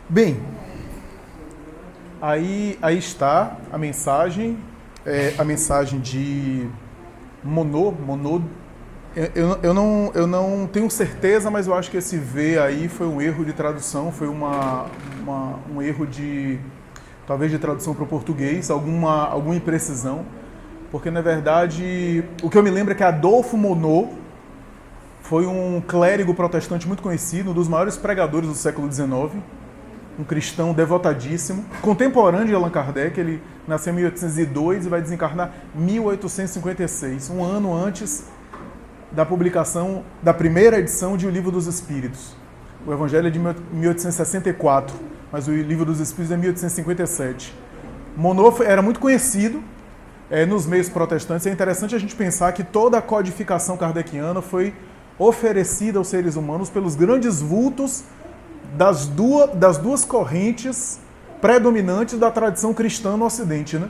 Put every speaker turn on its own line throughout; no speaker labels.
Bem, aí está a mensagem de Monod. Eu não tenho certeza, mas eu acho que esse V aí foi um erro de tradução, foi um erro talvez de tradução para o português, alguma imprecisão, porque na verdade o que eu me lembro é que Adolfo Monod foi um clérigo protestante muito conhecido, um dos maiores pregadores do século XIX, um cristão devotadíssimo, contemporâneo de Allan Kardec. Ele nasceu em 1802 e vai desencarnar em 1856, um ano antes da publicação da primeira edição de O Livro dos Espíritos. O Evangelho é de 1864, mas o Livro dos Espíritos é de 1857. Monod era muito conhecido nos meios protestantes. É interessante a gente pensar que toda a codificação kardeciana foi oferecida aos seres humanos pelos grandes vultos das duas correntes predominantes da tradição cristã no Ocidente, né?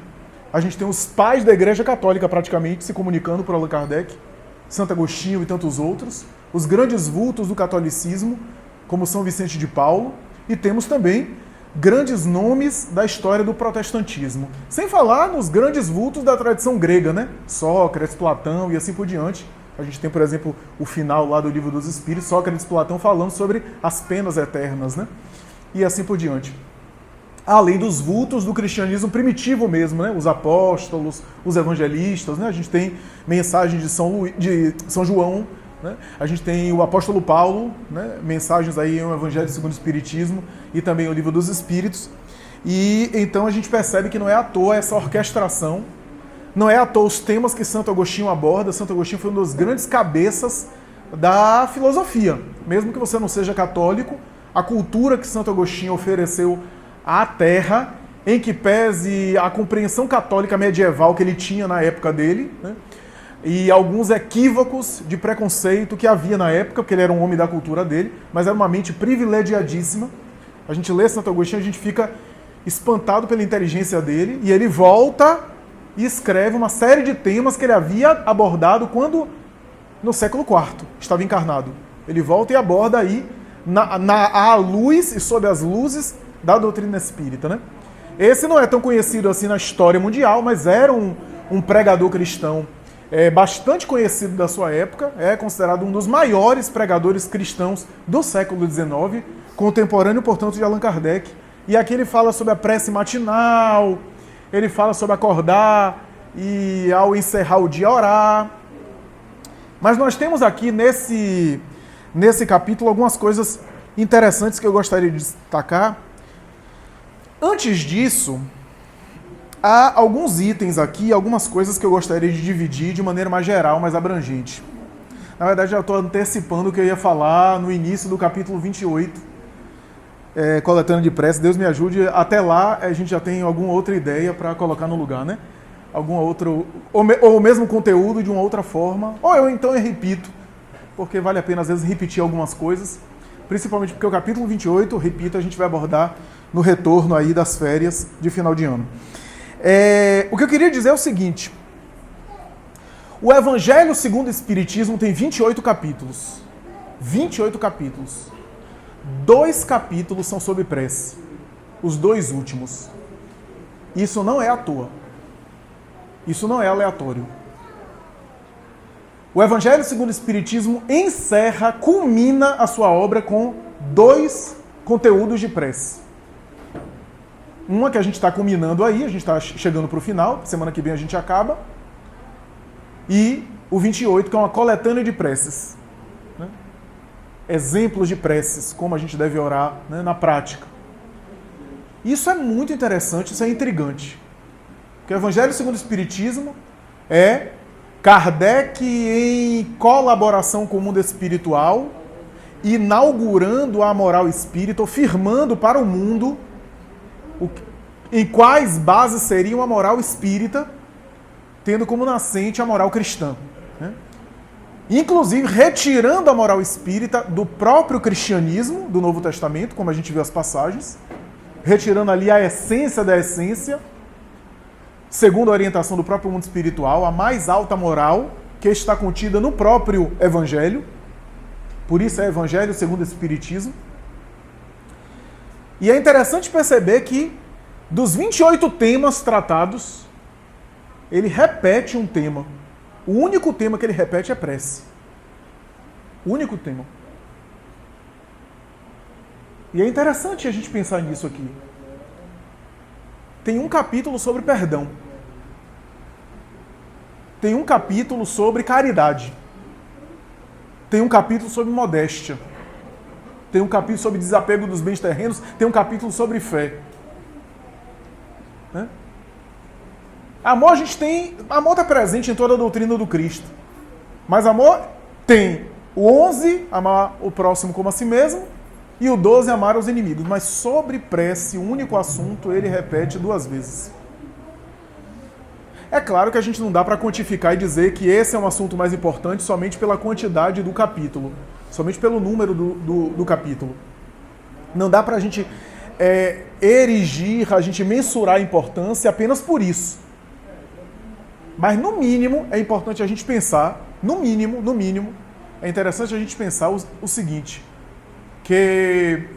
A gente tem os pais da Igreja Católica praticamente se comunicando por Allan Kardec, Santo Agostinho e tantos outros, os grandes vultos do catolicismo, como São Vicente de Paulo, e temos também grandes nomes da história do protestantismo. Sem falar nos grandes vultos da tradição grega, né? Sócrates, Platão e assim por diante. A gente tem, por exemplo, o final lá do Livro dos Espíritos, Sócrates e Platão falando sobre as penas eternas, né? E assim por diante. Além dos vultos do cristianismo primitivo mesmo, né? Os apóstolos, os evangelistas, né? A gente tem mensagens de São João, né? A gente tem o apóstolo Paulo, né? Mensagens aí em o Evangelho segundo o Espiritismo e também o Livro dos Espíritos. E então a gente percebe que não é à toa essa orquestração, não é à toa os temas que Santo Agostinho aborda. Santo Agostinho foi um dos grandes cabeças da filosofia. Mesmo que você não seja católico, a cultura que Santo Agostinho ofereceu à Terra, em que pese a compreensão católica medieval que ele tinha na época dele, né, e alguns equívocos de preconceito que havia na época, porque ele era um homem da cultura dele, mas era uma mente privilegiadíssima. A gente lê Santo Agostinho, a gente fica espantado pela inteligência dele, e ele volta e escreve uma série de temas que ele havia abordado quando, no século IV, estava encarnado. Ele volta e aborda aí à luz e sob as luzes da doutrina espírita, né? Esse não é tão conhecido assim na história mundial, mas era um pregador cristão bastante conhecido da sua época, é considerado um dos maiores pregadores cristãos do século XIX, contemporâneo, portanto, de Allan Kardec. E aqui ele fala sobre a prece matinal, ele fala sobre acordar e, ao encerrar o dia, orar. Mas nós temos aqui, nesse capítulo, algumas coisas interessantes que eu gostaria de destacar. Antes disso, há alguns itens aqui, algumas coisas que eu gostaria de dividir de maneira mais geral, mais abrangente. Na verdade, já estou antecipando o que eu ia falar no início do capítulo 28, coletânea de prece. Deus me ajude, até lá a gente já tem alguma outra ideia para colocar no lugar, né? Alguma outra, ou o mesmo conteúdo de uma outra forma, ou eu repito, porque vale a pena às vezes repetir algumas coisas, principalmente porque o capítulo 28, repito, a gente vai abordar no retorno aí das férias de final de ano. O que eu queria dizer é o seguinte: o Evangelho segundo o Espiritismo tem 28 capítulos. 28 capítulos. 2 capítulos são sobre prece. Os 2 últimos. Isso não é à toa. Isso não é aleatório. O Evangelho segundo o Espiritismo culmina a sua obra com 2 conteúdos de prece. Uma que a gente está culminando aí, a gente está chegando para o final, semana que vem a gente acaba. E o 28, que é uma coletânea de preces. Né? Exemplos de preces, como a gente deve orar, né, na prática. Isso é muito interessante, isso é intrigante. Porque o Evangelho segundo o Espiritismo é Kardec em colaboração com o mundo espiritual, inaugurando a moral espírita, afirmando para o mundo em quais bases seria a moral espírita, tendo como nascente a moral cristã. Né? Inclusive retirando a moral espírita do próprio cristianismo, do Novo Testamento, como a gente viu as passagens, retirando ali a essência da essência, segundo a orientação do próprio mundo espiritual, a mais alta moral que está contida no próprio Evangelho. Por isso é Evangelho segundo o Espiritismo. E é interessante perceber que, dos 28 temas tratados, ele repete um tema. O único tema que ele repete é prece. O único tema. E é interessante a gente pensar nisso aqui. Tem um capítulo sobre perdão. Tem um capítulo sobre caridade. Tem um capítulo sobre modéstia. Tem um capítulo sobre desapego dos bens terrenos. Tem um capítulo sobre fé. Né? Amor a gente tem... Amor está presente em toda a doutrina do Cristo. Mas amor tem o 11, amar o próximo como a si mesmo, e o 12, amar os inimigos. Mas sobre prece, o único assunto, ele repete 2 vezes. É claro que a gente não dá para quantificar e dizer que esse é um assunto mais importante somente pela quantidade do capítulo, somente pelo número do capítulo. Não dá para a gente erigir, a gente mensurar a importância apenas por isso. Mas, no mínimo, é importante a gente pensar, no mínimo, é interessante a gente pensar o seguinte, que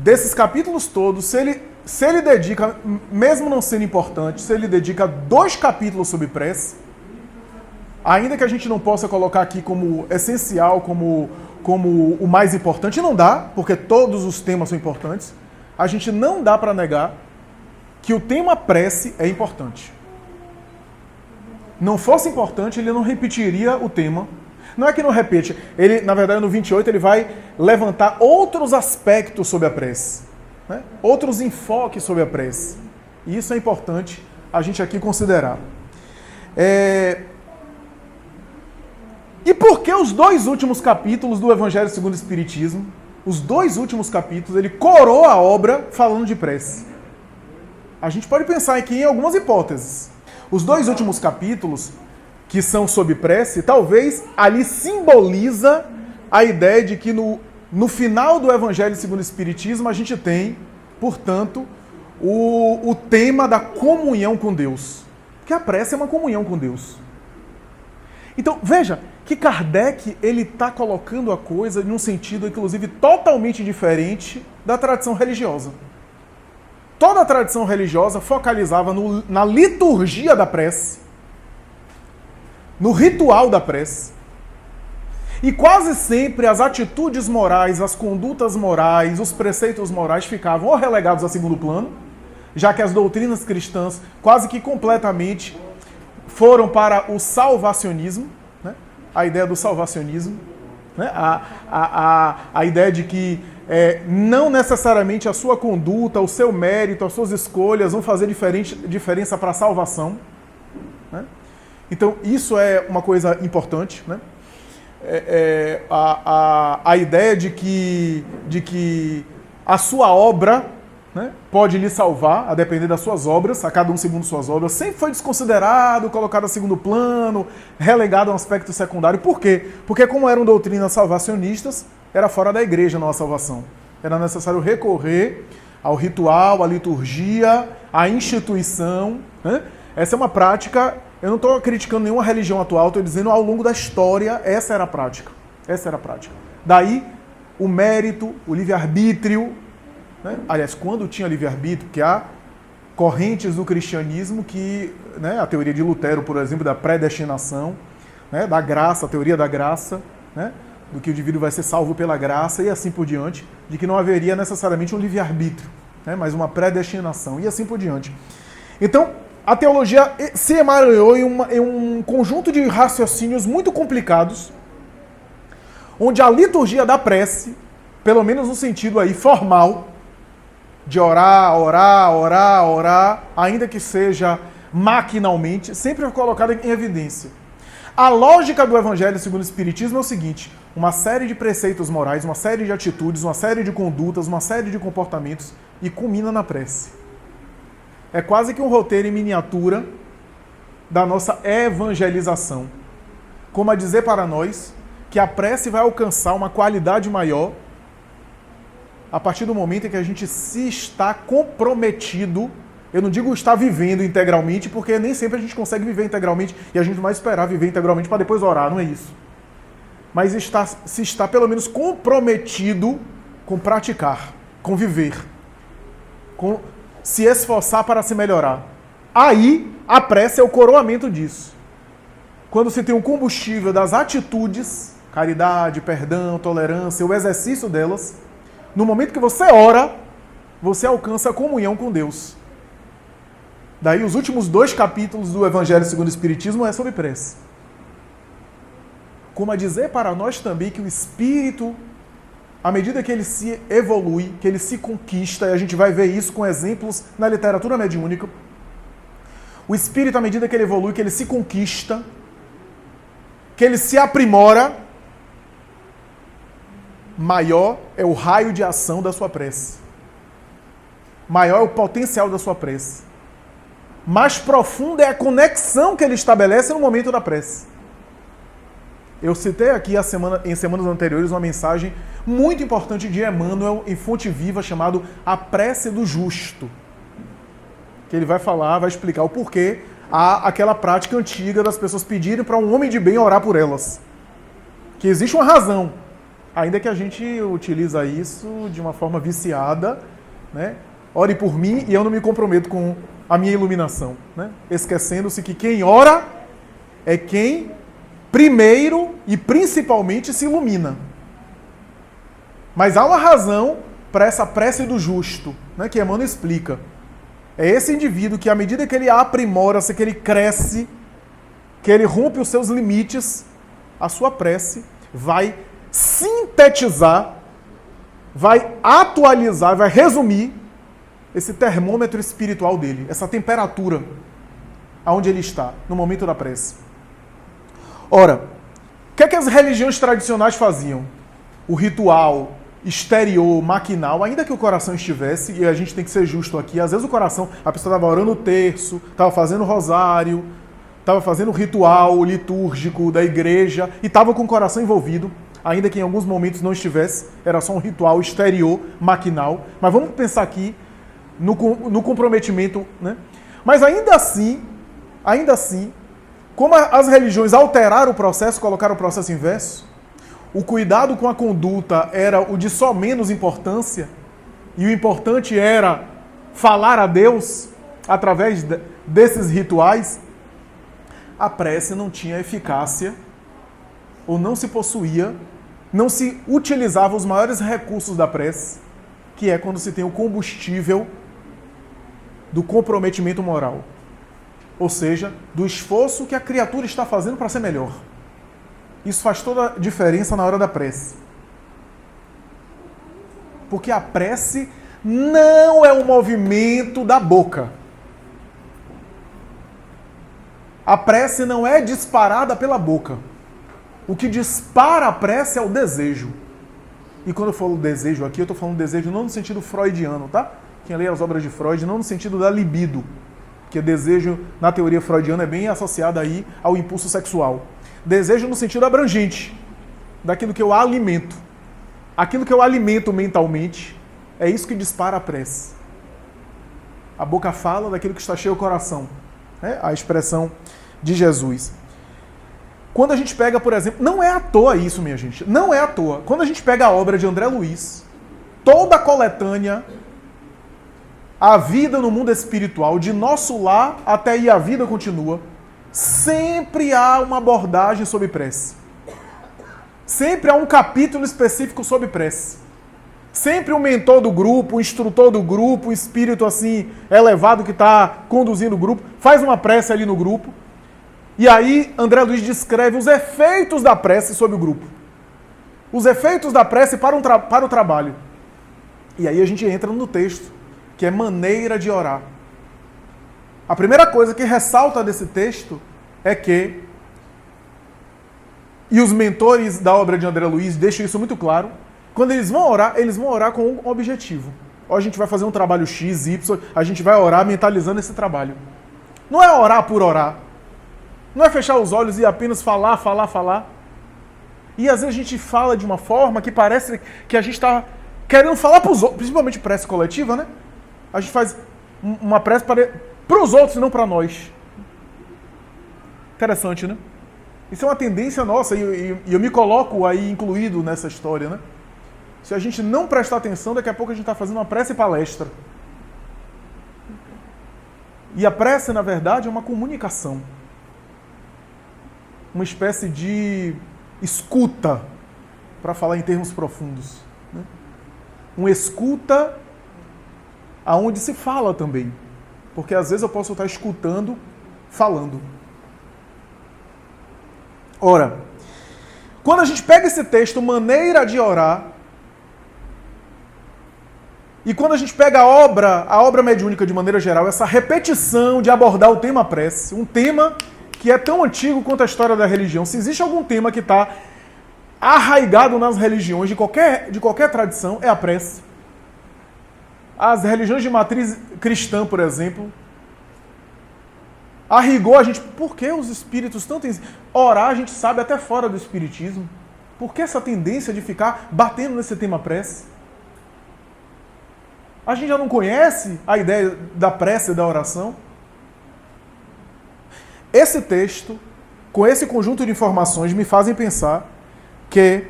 desses capítulos todos, se ele dedica, mesmo não sendo importante, se ele dedica 2 capítulos sobre prece, ainda que a gente não possa colocar aqui como essencial, como o mais importante, não dá, porque todos os temas são importantes, a gente não dá para negar que o tema prece é importante. Não fosse importante, ele não repetiria o tema. Não é que não repete, ele, na verdade, no 28, ele vai levantar outros aspectos sobre a prece, né? Outros enfoques sobre a prece. E isso é importante a gente aqui considerar. E por que os 2 últimos capítulos do Evangelho segundo o Espiritismo, os 2 últimos capítulos, ele coroa a obra falando de prece? A gente pode pensar aqui em algumas hipóteses. Os 2 últimos capítulos, que são sobre prece, talvez ali simboliza a ideia de que no final do Evangelho segundo o Espiritismo a gente tem, portanto, o tema da comunhão com Deus. Porque a prece é uma comunhão com Deus. Então, veja que Kardec ele está colocando a coisa em um sentido, inclusive, totalmente diferente da tradição religiosa. Toda a tradição religiosa focalizava na liturgia da prece, no ritual da prece. E quase sempre as atitudes morais, as condutas morais, os preceitos morais ficavam ou relegados a segundo plano, já que as doutrinas cristãs quase que completamente foram para o salvacionismo, né? A ideia do salvacionismo, né? A ideia de que não necessariamente a sua conduta, o seu mérito, as suas escolhas vão fazer diferença para a salvação. Né? Então, isso é uma coisa importante. Né? A ideia de que a sua obra, né, pode lhe salvar, a depender das suas obras, a cada um segundo suas obras, sempre foi desconsiderado, colocado a segundo plano, relegado a um aspecto secundário. Por quê? Porque como eram doutrinas salvacionistas, era fora da igreja não a salvação. Era necessário recorrer ao ritual, à liturgia, à instituição. Né? Essa é uma prática, eu não estou criticando nenhuma religião atual, estou dizendo ao longo da história, essa era a prática. Essa era a prática. Daí, o mérito, o livre-arbítrio. Né? Aliás, quando tinha livre-arbítrio, que há correntes do cristianismo que, né, a teoria de Lutero, por exemplo, da predestinação, né, da graça, a teoria da graça, né, do que o indivíduo vai ser salvo pela graça e assim por diante, de que não haveria necessariamente um livre-arbítrio, né, mas uma predestinação e assim por diante. Então, a teologia se emaranhou em um conjunto de raciocínios muito complicados, onde a liturgia da prece, pelo menos no sentido aí formal, de orar, ainda que seja maquinalmente, sempre é colocada em evidência. A lógica do Evangelho segundo o Espiritismo é o seguinte: uma série de preceitos morais, uma série de atitudes, uma série de condutas, uma série de comportamentos, e culmina na prece. É quase que um roteiro em miniatura da nossa evangelização. Como a dizer para nós que a prece vai alcançar uma qualidade maior a partir do momento em que a gente se está comprometido. Eu não digo estar vivendo integralmente, porque nem sempre a gente consegue viver integralmente e a gente não vai esperar viver integralmente para depois orar, não é isso. Mas se está pelo menos comprometido com praticar, com viver, com se esforçar para se melhorar. Aí, a prece é o coroamento disso. Quando você tem um combustível das atitudes, caridade, perdão, tolerância, o exercício delas, no momento que você ora, você alcança a comunhão com Deus. Daí os últimos 2 capítulos do Evangelho segundo o Espiritismo é sobre prece. Como a dizer para nós também que o Espírito, à medida que ele se evolui, que ele se conquista, e a gente vai ver isso com exemplos na literatura mediúnica, o Espírito, à medida que ele evolui, que ele se conquista, que ele se aprimora, maior é o raio de ação da sua prece. Maior é o potencial da sua prece. Mais profunda é a conexão que ele estabelece no momento da prece. Eu citei aqui em semanas anteriores uma mensagem muito importante de Emmanuel em Fonte Viva, chamado A Prece do Justo. Que ele vai falar, vai explicar o porquê há aquela prática antiga das pessoas pedirem para um homem de bem orar por elas. Que existe uma razão, ainda que a gente utiliza isso de uma forma viciada, né? Ore por mim e eu não me comprometo com a minha iluminação, né? Esquecendo-se que quem ora é quem primeiro e principalmente se ilumina. Mas há uma razão para essa prece do justo, né, que Emmanuel explica. É esse indivíduo que, à medida que ele aprimora-se, que ele cresce, que ele rompe os seus limites, a sua prece vai sintetizar, vai atualizar, vai resumir esse termômetro espiritual dele, essa temperatura aonde ele está, no momento da prece. Ora, o que é que as religiões tradicionais faziam? O ritual exterior, maquinal, ainda que o coração estivesse, e a gente tem que ser justo aqui, às vezes o coração, a pessoa estava orando o terço, estava fazendo o rosário, estava fazendo o ritual litúrgico da igreja, e estava com o coração envolvido, ainda que em alguns momentos não estivesse, era só um ritual exterior, maquinal. Mas vamos pensar aqui no comprometimento, né? Mas ainda assim, como as religiões alteraram o processo, colocaram o processo inverso, o cuidado com a conduta era o de só menos importância, e o importante era falar a Deus através desses rituais, a prece não tinha eficácia, ou não se possuía, não se utilizava os maiores recursos da prece, que é quando se tem o combustível do comprometimento moral. Ou seja, do esforço que a criatura está fazendo para ser melhor. Isso faz toda a diferença na hora da prece. Porque a prece não é um movimento da boca. A prece não é disparada pela boca. O que dispara a prece é o desejo. E quando eu falo desejo aqui, eu estou falando desejo não no sentido freudiano, tá? Quem lê as obras de Freud, não no sentido da libido. Porque desejo, na teoria freudiana, é bem associado aí ao impulso sexual. Desejo no sentido abrangente, daquilo que eu alimento. Aquilo que eu alimento mentalmente, é isso que dispara a prece. A boca fala daquilo que está cheio o coração. É a expressão de Jesus. Quando a gente pega, por exemplo, não é à toa isso, minha gente, não é à toa. Quando a gente pega a obra de André Luiz, toda a coletânea, A Vida no Mundo Espiritual, de Nosso Lar até aí a Vida Continua, sempre há uma abordagem sobre prece. Sempre há um capítulo específico sobre prece. Sempre um mentor do grupo, um instrutor do grupo, um espírito assim elevado que está conduzindo o grupo, faz uma prece ali no grupo. E aí André Luiz descreve os efeitos da prece sobre o grupo. Os efeitos da prece para o trabalho. E aí a gente entra no texto, que é maneira de orar. A primeira coisa que ressalta desse texto é que, e os mentores da obra de André Luiz deixam isso muito claro, quando eles vão orar com um objetivo. Ou a gente vai fazer um trabalho X, Y, a gente vai orar mentalizando esse trabalho. Não é orar por orar. Não é fechar os olhos e apenas falar. E às vezes a gente fala de uma forma que parece que a gente está querendo falar para os outros, principalmente prece coletiva, né? A gente faz uma prece para os outros e não para nós. Interessante, né? Isso é uma tendência nossa e eu me coloco aí incluído nessa história, né? Se a gente não prestar atenção, daqui a pouco a gente está fazendo uma prece palestra. E a prece, na verdade, é uma comunicação. Uma espécie de escuta, para falar em termos profundos. Né? Um escuta aonde se fala também. Porque às vezes eu posso estar escutando, falando. Ora, quando a gente pega esse texto, maneira de orar, e quando a gente pega a obra mediúnica de maneira geral, essa repetição de abordar o tema prece, um tema que é tão antigo quanto a história da religião. Se existe algum tema que está arraigado nas religiões de qualquer tradição, é a prece. As religiões de matriz cristã, por exemplo, a rigor, por que os espíritos tanto orar, a gente sabe até fora do espiritismo. Por que essa tendência de ficar batendo nesse tema prece? A gente já não conhece a ideia da prece e da oração? Esse texto, com esse conjunto de informações, me fazem pensar que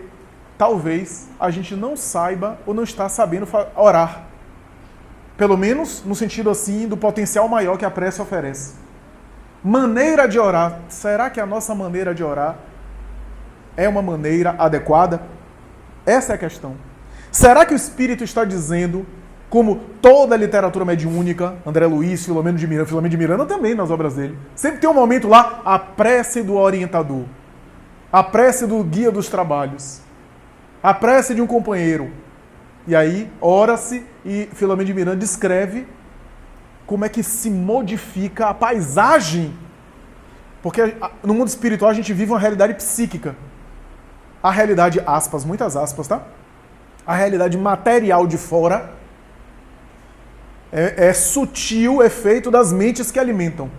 talvez a gente não saiba ou não está sabendo orar. Pelo menos no sentido assim do potencial maior que a prece oferece. Maneira de orar. Será que a nossa maneira de orar é uma maneira adequada? Essa é a questão. Será que o Espírito está dizendo, como toda a literatura mediúnica, André Luiz, Filomeno de Miranda também nas obras dele, sempre tem um momento lá, a prece do orientador, a prece do guia dos trabalhos, a prece de um companheiro. E aí, ora-se e Filomeno de Miranda descreve como é que se modifica a paisagem. Porque no mundo espiritual a gente vive uma realidade psíquica. A realidade, aspas, muitas aspas, tá? A realidade material de fora é sutil efeito das mentes que alimentam.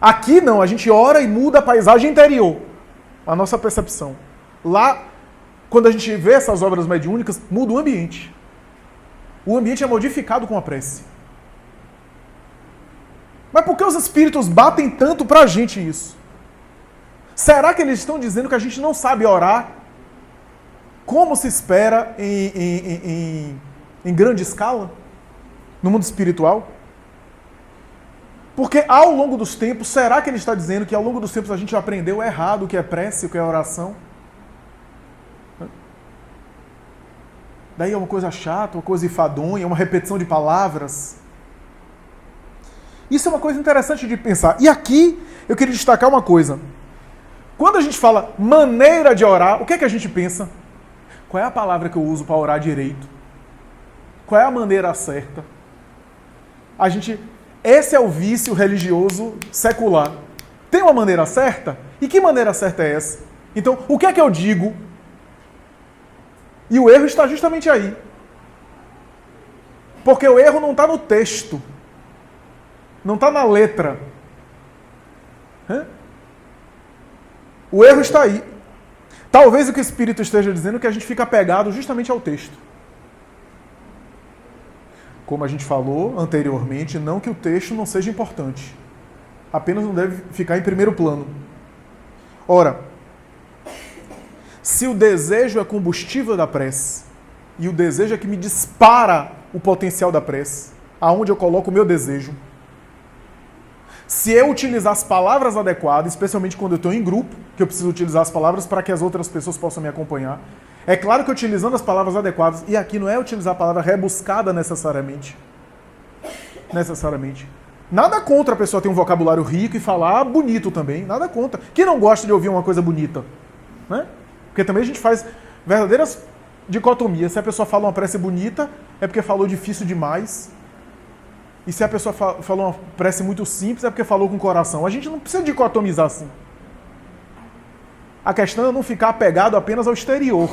Aqui não, a gente ora e muda a paisagem interior, a nossa percepção. Lá, quando a gente vê essas obras mediúnicas, muda o ambiente. O ambiente é modificado com a prece. Mas por que os espíritos batem tanto pra gente isso? Será que eles estão dizendo que a gente não sabe orar como se espera em grande escala, no mundo espiritual? Porque ao longo dos tempos, será que ele está dizendo que ao longo dos tempos a gente aprendeu errado o que é prece, o que é oração? Daí é uma coisa chata, uma coisa enfadonha, uma repetição de palavras. Isso é uma coisa interessante de pensar. E aqui eu queria destacar uma coisa. Quando a gente fala maneira de orar, o que é que a gente pensa? Qual é a palavra que eu uso para orar direito? Qual é a maneira certa? Esse é o vício religioso secular. Tem uma maneira certa? E que maneira certa é essa? Então, o que é que eu digo? E o erro está justamente aí. Porque o erro não está no texto. Não está na letra. O erro está aí. Talvez o que o Espírito esteja dizendo é que a gente fica apegado justamente ao texto. Como a gente falou anteriormente, não que o texto não seja importante. Apenas não deve ficar em primeiro plano. Ora, se o desejo é combustível da prece, e o desejo é que me dispara o potencial da prece, aonde eu coloco o meu desejo, se eu utilizar as palavras adequadas, especialmente quando eu estou em grupo, que eu preciso utilizar as palavras para que as outras pessoas possam me acompanhar, é claro que utilizando as palavras adequadas, e aqui não é utilizar a palavra rebuscada necessariamente. Nada contra a pessoa ter um vocabulário rico e falar bonito também, nada contra. Quem não gosta de ouvir uma coisa bonita? Né? Porque também a gente faz verdadeiras dicotomias. Se a pessoa fala uma prece bonita, é porque falou difícil demais. E se a pessoa falou uma prece muito simples, é porque falou com o coração. A gente não precisa dicotomizar assim. A questão é não ficar apegado apenas ao exterior.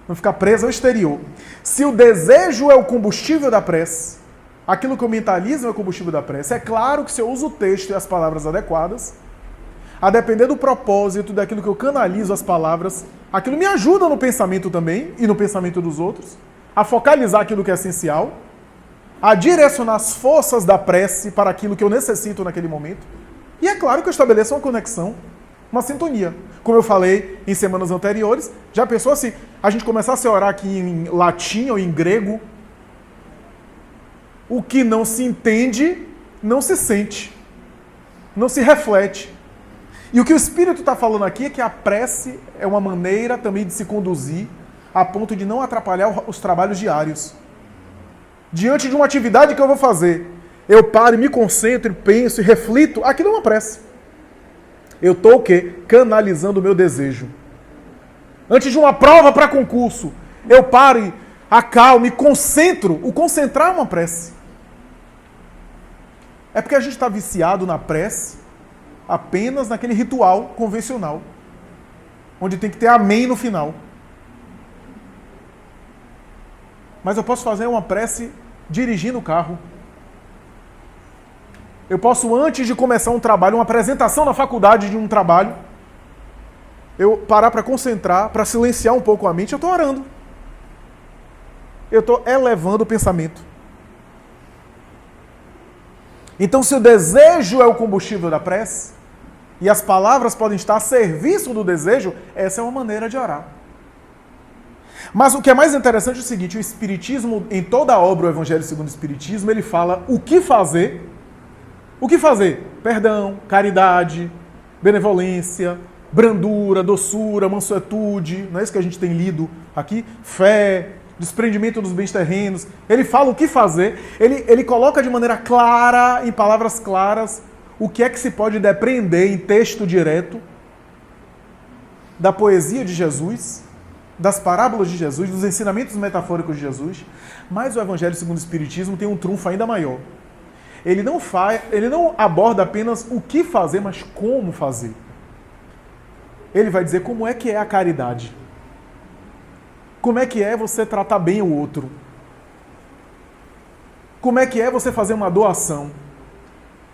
Não ficar preso ao exterior. Se o desejo é o combustível da prece, aquilo que eu mentalizo é o combustível da prece, é claro que se eu uso o texto e as palavras adequadas, a depender do propósito, daquilo que eu canalizo as palavras, aquilo me ajuda no pensamento também, e no pensamento dos outros, a focalizar aquilo que é essencial, a direcionar as forças da prece para aquilo que eu necessito naquele momento. E é claro que eu estabeleço uma conexão. uma sintonia. Como eu falei em semanas anteriores, já pensou se a gente começasse a orar aqui em latim ou em grego? O que não se entende, não se sente, não se reflete. E o que o Espírito está falando aqui é que a prece é uma maneira também de se conduzir a ponto de não atrapalhar os trabalhos diários. Diante de uma atividade que eu vou fazer, eu paro e me concentro, penso e reflito, aquilo é uma prece. Eu estou o quê? Canalizando o meu desejo. Antes de uma prova para concurso, eu paro e acalmo e concentro. O concentrar é uma prece. É porque a gente está viciado na prece apenas naquele ritual convencional, onde tem que ter amém no final. Mas eu posso fazer uma prece dirigindo o carro. Eu posso, antes de começar um trabalho, uma apresentação na faculdade de um trabalho, eu parar para concentrar, para silenciar um pouco a mente, eu estou orando. Eu estou elevando o pensamento. Então, se o desejo é o combustível da prece, e as palavras podem estar a serviço do desejo, essa é uma maneira de orar. Mas o que é mais interessante é o seguinte, o Espiritismo, em toda a obra, o Evangelho segundo o Espiritismo, ele fala o que fazer. O que fazer? Perdão, caridade, benevolência, brandura, doçura, mansuetude, não é isso que a gente tem lido aqui? Fé, desprendimento dos bens terrenos. Ele fala o que fazer, ele coloca de maneira clara, em palavras claras, o que é que se pode depreender em texto direto da poesia de Jesus, das parábolas de Jesus, dos ensinamentos metafóricos de Jesus, mas o Evangelho segundo o Espiritismo tem um trunfo ainda maior. Ele não aborda apenas o que fazer, mas como fazer. Ele vai dizer como é que é a caridade. Como é que é você tratar bem o outro. Como é que é você fazer uma doação.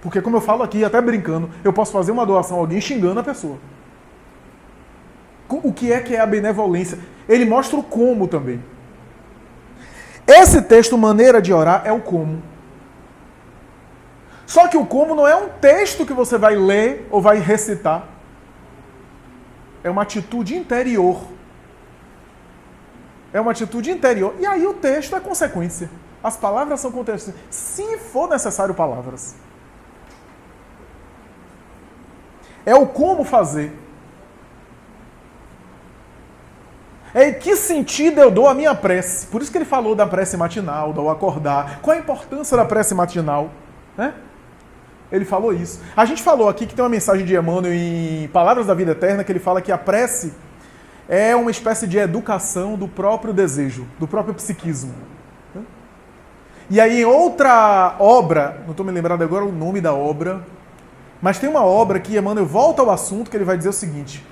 Porque, como eu falo aqui, até brincando, eu posso fazer uma doação a alguém xingando a pessoa. O que é a benevolência? Ele mostra o como também. Esse texto, maneira de orar, é o como. Só que o como não é um texto que você vai ler ou vai recitar. É uma atitude interior. É uma atitude interior. E aí o texto é consequência. As palavras são consequência. Se for necessário palavras. É o como fazer. É em que sentido eu dou a minha prece. Por isso que ele falou da prece matinal, do acordar. Qual a importância da prece matinal? Né? Ele falou isso. A gente falou aqui que tem uma mensagem de Emmanuel em Palavras da Vida Eterna, que ele fala que a prece é uma espécie de educação do próprio desejo, do próprio psiquismo. E aí em outra obra, não estou me lembrando agora o nome da obra, mas tem uma obra que Emmanuel volta ao assunto, que ele vai dizer o seguinte: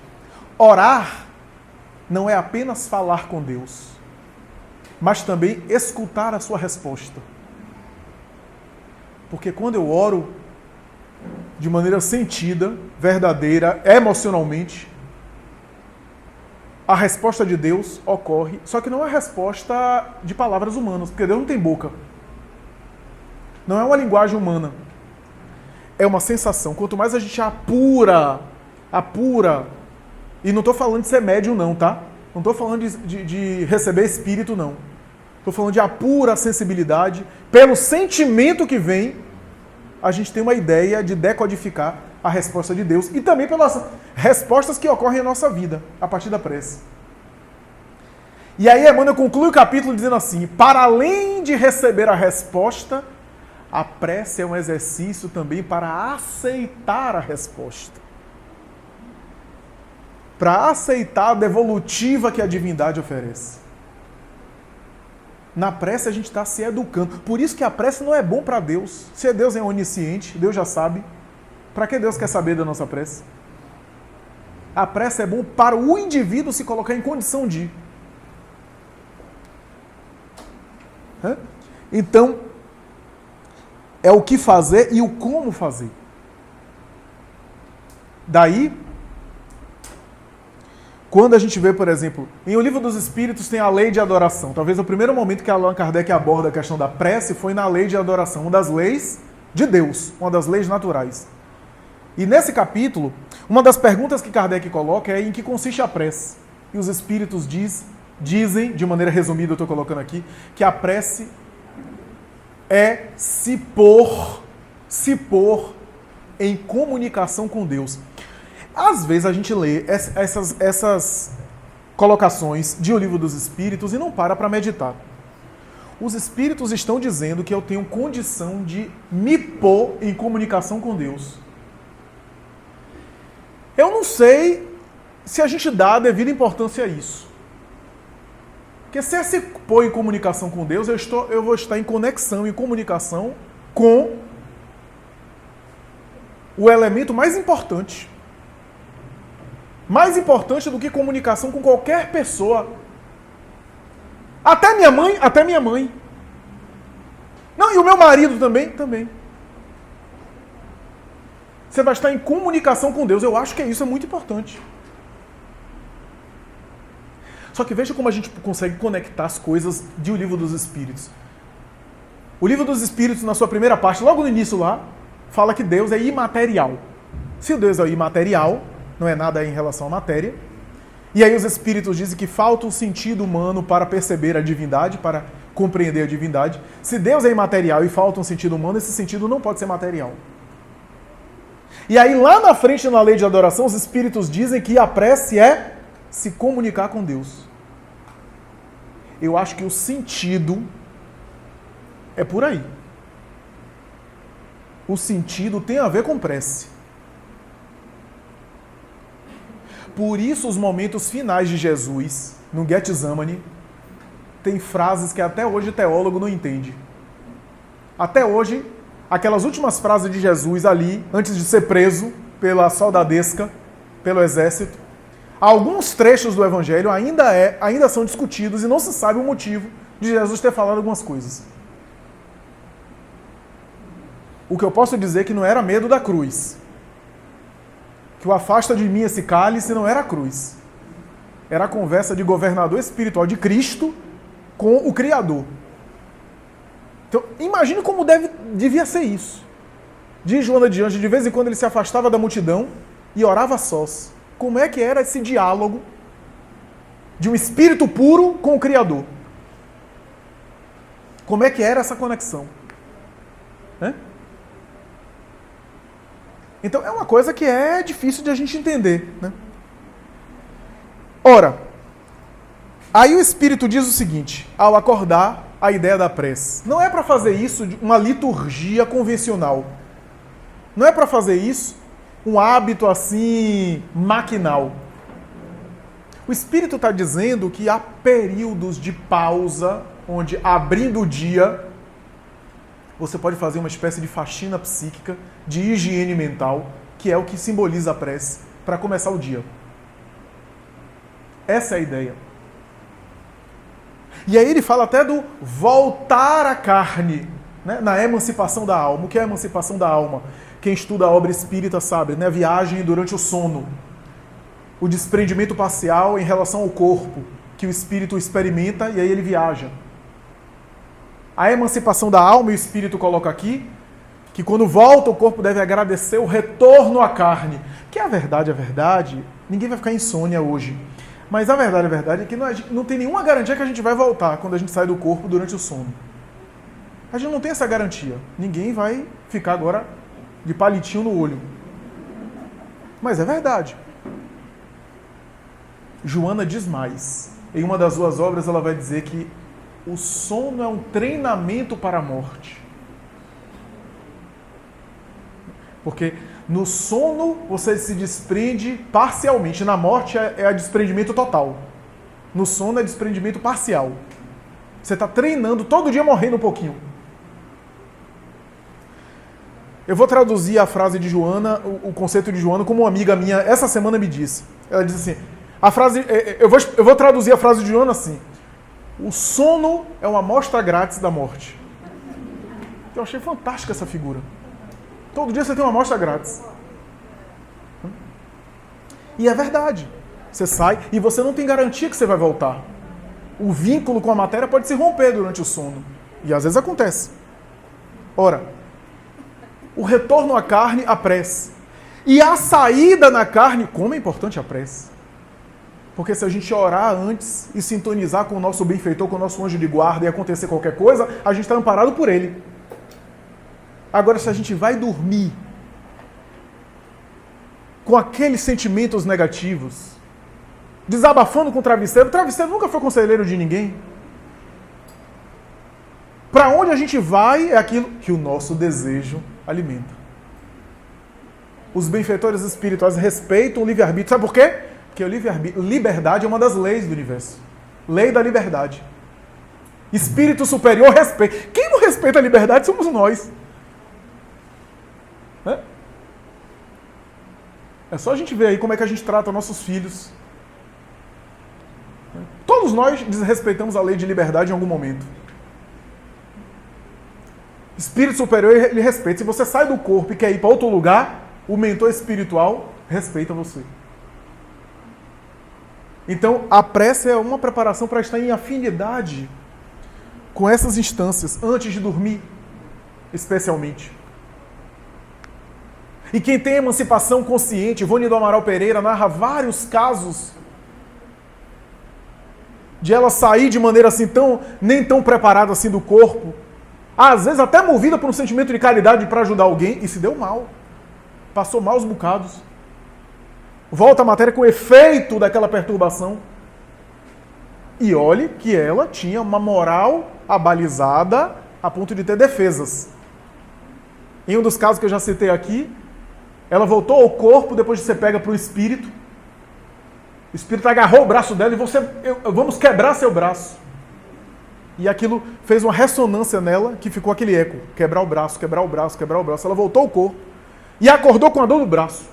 orar não é apenas falar com Deus, mas também escutar a sua resposta. Porque quando eu oro de maneira sentida, verdadeira, emocionalmente, a resposta de Deus ocorre, só que não é a resposta de palavras humanas, porque Deus não tem boca. Não é uma linguagem humana. É uma sensação. Quanto mais a gente apura, e não estou falando de ser médium não, tá? Não estou falando de receber espírito não. Estou falando de apura sensibilidade, pelo sentimento que vem, a gente tem uma ideia de decodificar a resposta de Deus e também pelas respostas que ocorrem em nossa vida, a partir da prece. E aí Emmanuel conclui o capítulo dizendo assim: para além de receber a resposta, a prece é um exercício também para aceitar a resposta. Para aceitar a devolutiva que a divindade oferece. Na prece a gente está se educando. Por isso que a prece não é bom para Deus. Se Deus é onisciente, Deus já sabe. Para que Deus quer saber da nossa prece? A prece é bom para o indivíduo se colocar em condição de. Então, é o que fazer e o como fazer. Daí, quando a gente vê, por exemplo, em O Livro dos Espíritos tem a lei de adoração. Talvez o primeiro momento que Allan Kardec aborda a questão da prece foi na lei de adoração, uma das leis de Deus, uma das leis naturais. E nesse capítulo, uma das perguntas que Kardec coloca é em que consiste a prece. E os espíritos dizem, de maneira resumida eu estou colocando aqui, que a prece é se pôr em comunicação com Deus. Às vezes a gente lê essas colocações de O Livro dos Espíritos e não para meditar. Os espíritos estão dizendo que eu tenho condição de me pôr em comunicação com Deus. Eu não sei se a gente dá a devida importância a isso. Porque se é se pôr em comunicação com Deus, eu vou estar em conexão, em comunicação com o elemento mais importante. Mais importante do que comunicação com qualquer pessoa. Até minha mãe. Não, e o meu marido também. Você vai estar em comunicação com Deus. Eu acho que isso é muito importante. Só que veja como a gente consegue conectar as coisas de O Livro dos Espíritos. O Livro dos Espíritos, na sua primeira parte, logo no início lá, fala que Deus é imaterial. Se o Deus é imaterial, não é nada em relação à matéria. E aí os espíritos dizem que falta o sentido humano para perceber a divindade, para compreender a divindade. Se Deus é imaterial e falta um sentido humano, esse sentido não pode ser material. E aí lá na frente, na lei de adoração, os espíritos dizem que a prece é se comunicar com Deus. Eu acho que o sentido é por aí. O sentido tem a ver com prece. Por isso, os momentos finais de Jesus, no Getsemane, tem frases que até hoje o teólogo não entende. Até hoje, aquelas últimas frases de Jesus ali, antes de ser preso pela soldadesca, pelo exército, alguns trechos do Evangelho ainda são discutidos e não se sabe o motivo de Jesus ter falado algumas coisas. O que eu posso dizer é que não era medo da cruz. Que o afasta de mim esse cálice não era a cruz. Era a conversa de governador espiritual de Cristo com o Criador. Então, imagine como devia ser isso. Diz Joana de Anjos, de vez em quando ele se afastava da multidão e orava a sós. Como é que era esse diálogo de um espírito puro com o Criador? Como é que era essa conexão? Então, é uma coisa que é difícil de a gente entender, né? Ora, aí o Espírito diz o seguinte, ao acordar a ideia da prece. Não é para fazer isso uma liturgia convencional. Não é para fazer isso um hábito assim, maquinal. O Espírito está dizendo que há períodos de pausa, onde, abrindo o dia, você pode fazer uma espécie de faxina psíquica, de higiene mental, que é o que simboliza a prece, para começar o dia. Essa é a ideia. E aí ele fala até do voltar à carne, né? Na emancipação da alma. O que é a emancipação da alma? Quem estuda a obra espírita sabe, né? A viagem durante o sono. O desprendimento parcial em relação ao corpo, que o espírito experimenta e aí ele viaja. A emancipação da alma, e o Espírito coloca aqui, que quando volta o corpo deve agradecer o retorno à carne. Que a verdade, ninguém vai ficar insônia hoje. Mas a verdade é que não tem nenhuma garantia que a gente vai voltar quando a gente sai do corpo durante o sono. A gente não tem essa garantia. Ninguém vai ficar agora de palitinho no olho. Mas é verdade. Joana diz mais. Em uma das suas obras ela vai dizer que o sono é um treinamento para a morte. Porque no sono você se desprende parcialmente. Na morte é desprendimento total. No sono é desprendimento parcial. Você está treinando, todo dia morrendo um pouquinho. Eu vou traduzir a frase de Joana, o conceito de Joana, como uma amiga minha essa semana me disse. Ela disse assim, eu vou traduzir a frase de Joana assim. O sono é uma amostra grátis da morte. Eu achei fantástica essa figura. Todo dia você tem uma amostra grátis. E é verdade. Você sai e você não tem garantia que você vai voltar. O vínculo com a matéria pode se romper durante o sono. E às vezes acontece. Ora, o retorno à carne, a prece. E a saída na carne, como é importante a prece. Porque se a gente orar antes e sintonizar com o nosso benfeitor, com o nosso anjo de guarda e acontecer qualquer coisa, a gente está amparado por ele. Agora, se a gente vai dormir com aqueles sentimentos negativos, desabafando com o travesseiro nunca foi conselheiro de ninguém. Para onde a gente vai é aquilo que o nosso desejo alimenta. Os benfeitores espirituais respeitam o livre-arbítrio. Sabe por quê? Porque o livre-arbítrio, liberdade é uma das leis do universo. Lei da liberdade. Espírito superior respeita. Quem não respeita a liberdade somos nós. É só a gente ver aí como é que a gente trata nossos filhos. Todos nós desrespeitamos a lei de liberdade em algum momento. Espírito superior, ele respeita. Se você sai do corpo e quer ir para outro lugar, o mentor espiritual respeita você. Então, a prece é uma preparação para estar em afinidade com essas instâncias, antes de dormir, especialmente. E quem tem emancipação consciente, Ivone do Amaral Pereira narra vários casos de ela sair de maneira assim nem tão preparada assim do corpo, às vezes até movida por um sentimento de caridade para ajudar alguém, e se deu mal. Passou maus bocados. Volta a matéria com o efeito daquela perturbação. E olhe que ela tinha uma moral abalizada a ponto de ter defesas. Em um dos casos que eu já citei aqui, ela voltou ao corpo depois de ser pega para o espírito. O espírito agarrou o braço dela e vamos quebrar seu braço. E aquilo fez uma ressonância nela que ficou aquele eco. Quebrar o braço, quebrar o braço, quebrar o braço. Ela voltou ao corpo e acordou com a dor no braço.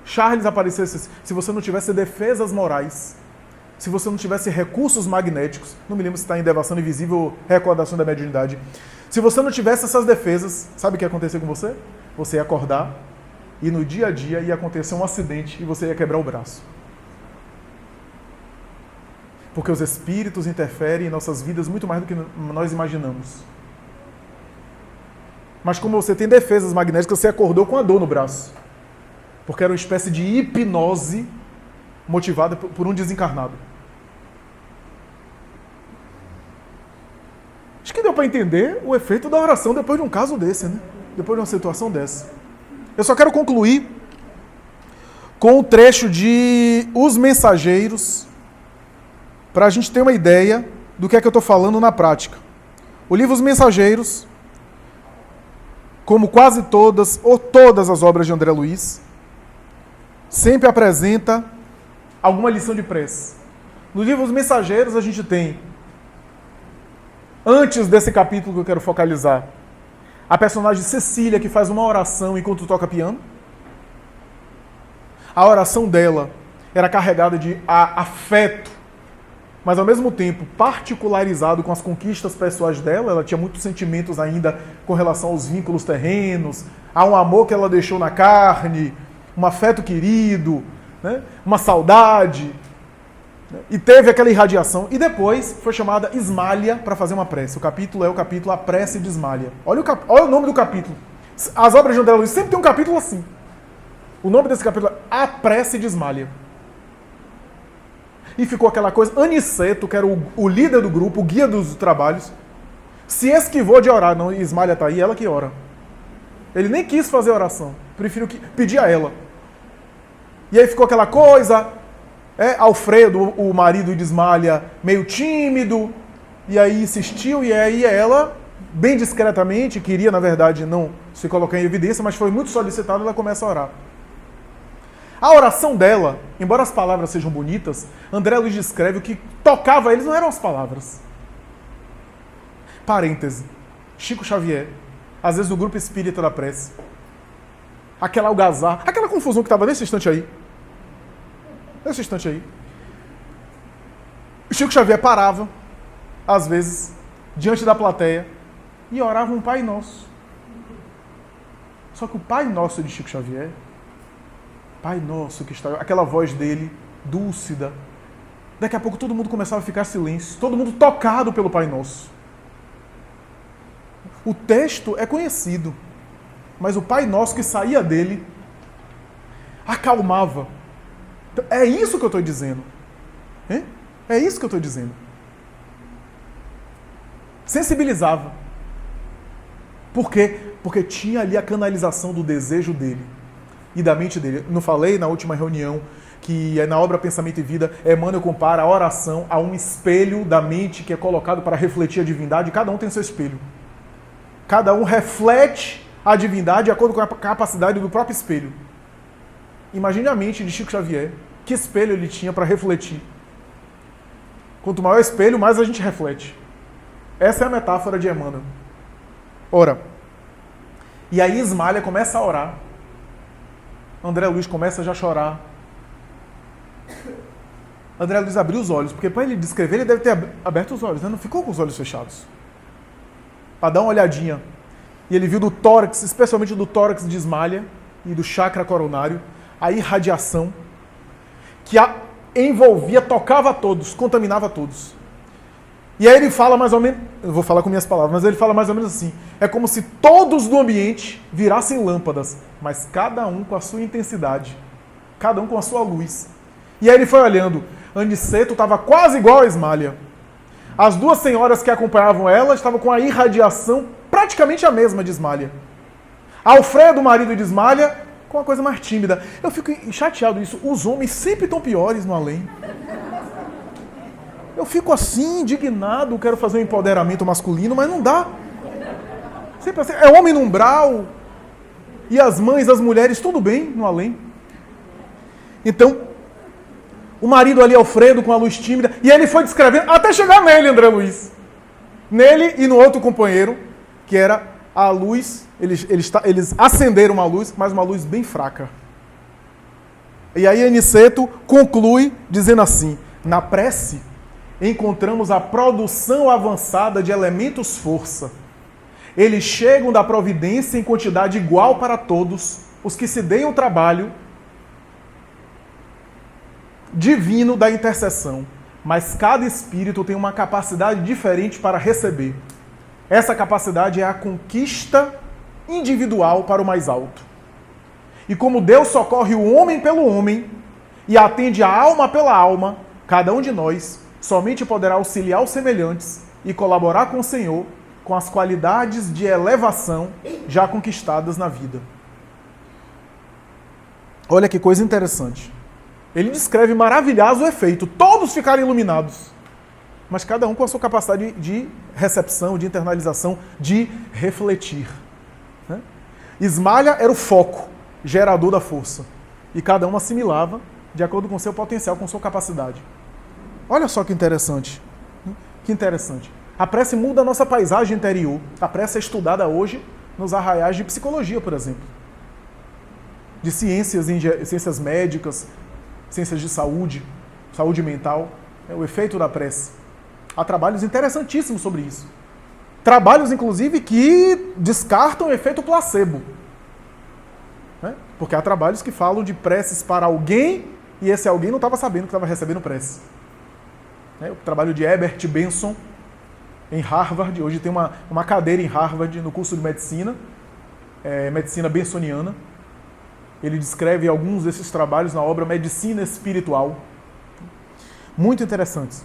Charles apareceu e disse: se você não tivesse defesas morais, se você não tivesse recursos magnéticos, não me lembro se está em Devassando Invisível ou Recordação da Mediunidade, se você não tivesse essas defesas, sabe o que ia acontecer com você? Você ia acordar e no dia a dia ia acontecer um acidente e você ia quebrar o braço. Porque os espíritos interferem em nossas vidas muito mais do que nós imaginamos. Mas como você tem defesas magnéticas, você acordou com a dor no braço. Porque era uma espécie de hipnose motivada por um desencarnado. Acho que deu para entender o efeito da oração depois de um caso desse, né? Depois de uma situação dessa. Eu só quero concluir com o trecho de Os Mensageiros, para a gente ter uma ideia do que é que eu estou falando na prática. O livro Os Mensageiros, como quase todas ou todas as obras de André Luiz, sempre apresenta alguma lição de prece. No livro Os Mensageiros a gente tem, antes desse capítulo que eu quero focalizar, a personagem Cecília, que faz uma oração enquanto toca piano. A oração dela era carregada de afeto, mas ao mesmo tempo particularizado com as conquistas pessoais dela. Ela tinha muitos sentimentos ainda com relação aos vínculos terrenos, a um amor que ela deixou na carne, um afeto querido, né? Uma saudade, né? E teve aquela irradiação. E depois foi chamada Ismália para fazer uma prece. O capítulo é o capítulo A Prece de Ismália. Olha o nome do capítulo. As obras de André Luiz sempre tem um capítulo assim. O nome desse capítulo é A Prece de Ismália. E ficou aquela coisa. Aniceto, que era o líder do grupo, o guia dos trabalhos, se esquivou de orar. Não, Ismália está aí, ela que ora. Ele nem quis fazer oração. Prefiro pedir a ela. E aí ficou aquela coisa. Alfredo, o marido de Ismália, meio tímido. E aí insistiu. E aí ela, bem discretamente, queria, na verdade, não se colocar em evidência, mas foi muito solicitada, ela começa a orar. A oração dela, embora as palavras sejam bonitas, André Luiz descreve o que tocava eles não eram as palavras. Parêntese. Chico Xavier, às vezes no grupo espírita da prece, aquela algazarra, aquela confusão que estava nesse instante aí. Nesse instante aí. O Chico Xavier parava, às vezes, diante da plateia, e orava um Pai Nosso. Só que o Pai Nosso de Chico Xavier, Pai Nosso que está... Aquela voz dele, dúlcida. Daqui a pouco todo mundo começava a ficar em silêncio. Todo mundo tocado pelo Pai Nosso. O texto é conhecido. Mas o Pai Nosso que saía dele acalmava. Então, é isso que eu estou dizendo. Hein? É isso que eu estou dizendo. Sensibilizava. Por quê? Porque tinha ali a canalização do desejo dele e da mente dele. Não falei na última reunião que na obra Pensamento e Vida, Emmanuel compara a oração a um espelho da mente que é colocado para refletir a divindade. Cada um tem seu espelho. Cada um reflete a divindade de acordo com a capacidade do próprio espelho. Imagine a mente de Chico Xavier. Que espelho ele tinha para refletir? Quanto maior o espelho, mais a gente reflete. Essa é a metáfora de Emmanuel. Ora, e aí Ismália começa a orar. André Luiz começa já a chorar. André Luiz abriu os olhos, porque para ele descrever, ele deve ter aberto os olhos, né? Não ficou com os olhos fechados. Para dar uma olhadinha. E ele viu do tórax, especialmente do tórax de Ismália e do chakra coronário, a irradiação que a envolvia, tocava a todos, contaminava a todos. E aí ele fala mais ou menos, eu vou falar com minhas palavras, mas ele fala mais ou menos assim, é como se todos do ambiente virassem lâmpadas, mas cada um com a sua intensidade, cada um com a sua luz. E aí ele foi olhando, Aniceto estava quase igual a Ismália. As duas senhoras que acompanhavam ela estavam com a irradiação praticamente a mesma de Ismália. Alfredo, marido de Ismália, com uma coisa mais tímida. Eu fico chateado isso. Os homens sempre estão piores no além. Eu fico assim, indignado, quero fazer um empoderamento masculino, mas não dá. Sempre assim, é homem no umbral, e as mães, as mulheres, tudo bem no além. Então, o marido ali, Alfredo, com a luz tímida, e ele foi descrevendo, até chegar nele, André Luiz. Nele e no outro companheiro, que era a luz, eles acenderam uma luz, mas uma luz bem fraca. E aí Aniceto conclui dizendo assim, na prece, encontramos a produção avançada de elementos força. Eles chegam da providência em quantidade igual para todos, os que se deem o trabalho divino da intercessão. Mas cada espírito tem uma capacidade diferente para receber. Essa capacidade é a conquista individual para o mais alto. E como Deus socorre o homem pelo homem e atende a alma pela alma, cada um de nós somente poderá auxiliar os semelhantes e colaborar com o Senhor com as qualidades de elevação já conquistadas na vida. Olha que coisa interessante. Ele descreve maravilhoso o efeito. Todos ficaram iluminados. Mas cada um com a sua capacidade de recepção, de internalização, de refletir. Né? Ismália era o foco, gerador da força. E cada um assimilava de acordo com seu potencial, com sua capacidade. Olha só que interessante. Que interessante. A prece muda a nossa paisagem interior. A prece é estudada hoje nos arraiais de psicologia, por exemplo. De ciências médicas, ciências de saúde, saúde mental. O efeito da prece. Há trabalhos interessantíssimos sobre isso. Trabalhos, inclusive, que descartam o efeito placebo. Né? Porque há trabalhos que falam de preces para alguém e esse alguém não estava sabendo que estava recebendo prece. O trabalho de Herbert Benson, em Harvard. Hoje tem uma cadeira em Harvard, no curso de medicina, medicina bensoniana. Ele descreve alguns desses trabalhos na obra Medicina Espiritual. Muito interessantes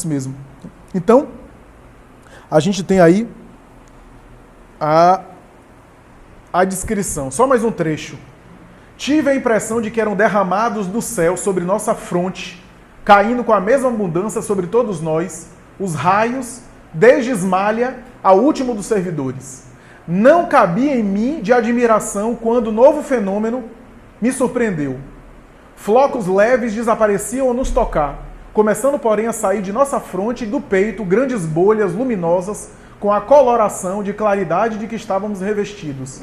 mesmo. Então, a gente tem aí a descrição. Só mais um trecho. Tive a impressão de que eram derramados do céu sobre nossa fronte, caindo com a mesma abundância sobre todos nós, os raios, desde Ismália ao último dos servidores. Não cabia em mim de admiração quando o novo fenômeno me surpreendeu. Flocos leves desapareciam a nos tocar, começando, porém, a sair de nossa fronte e do peito grandes bolhas luminosas com a coloração de claridade de que estávamos revestidos,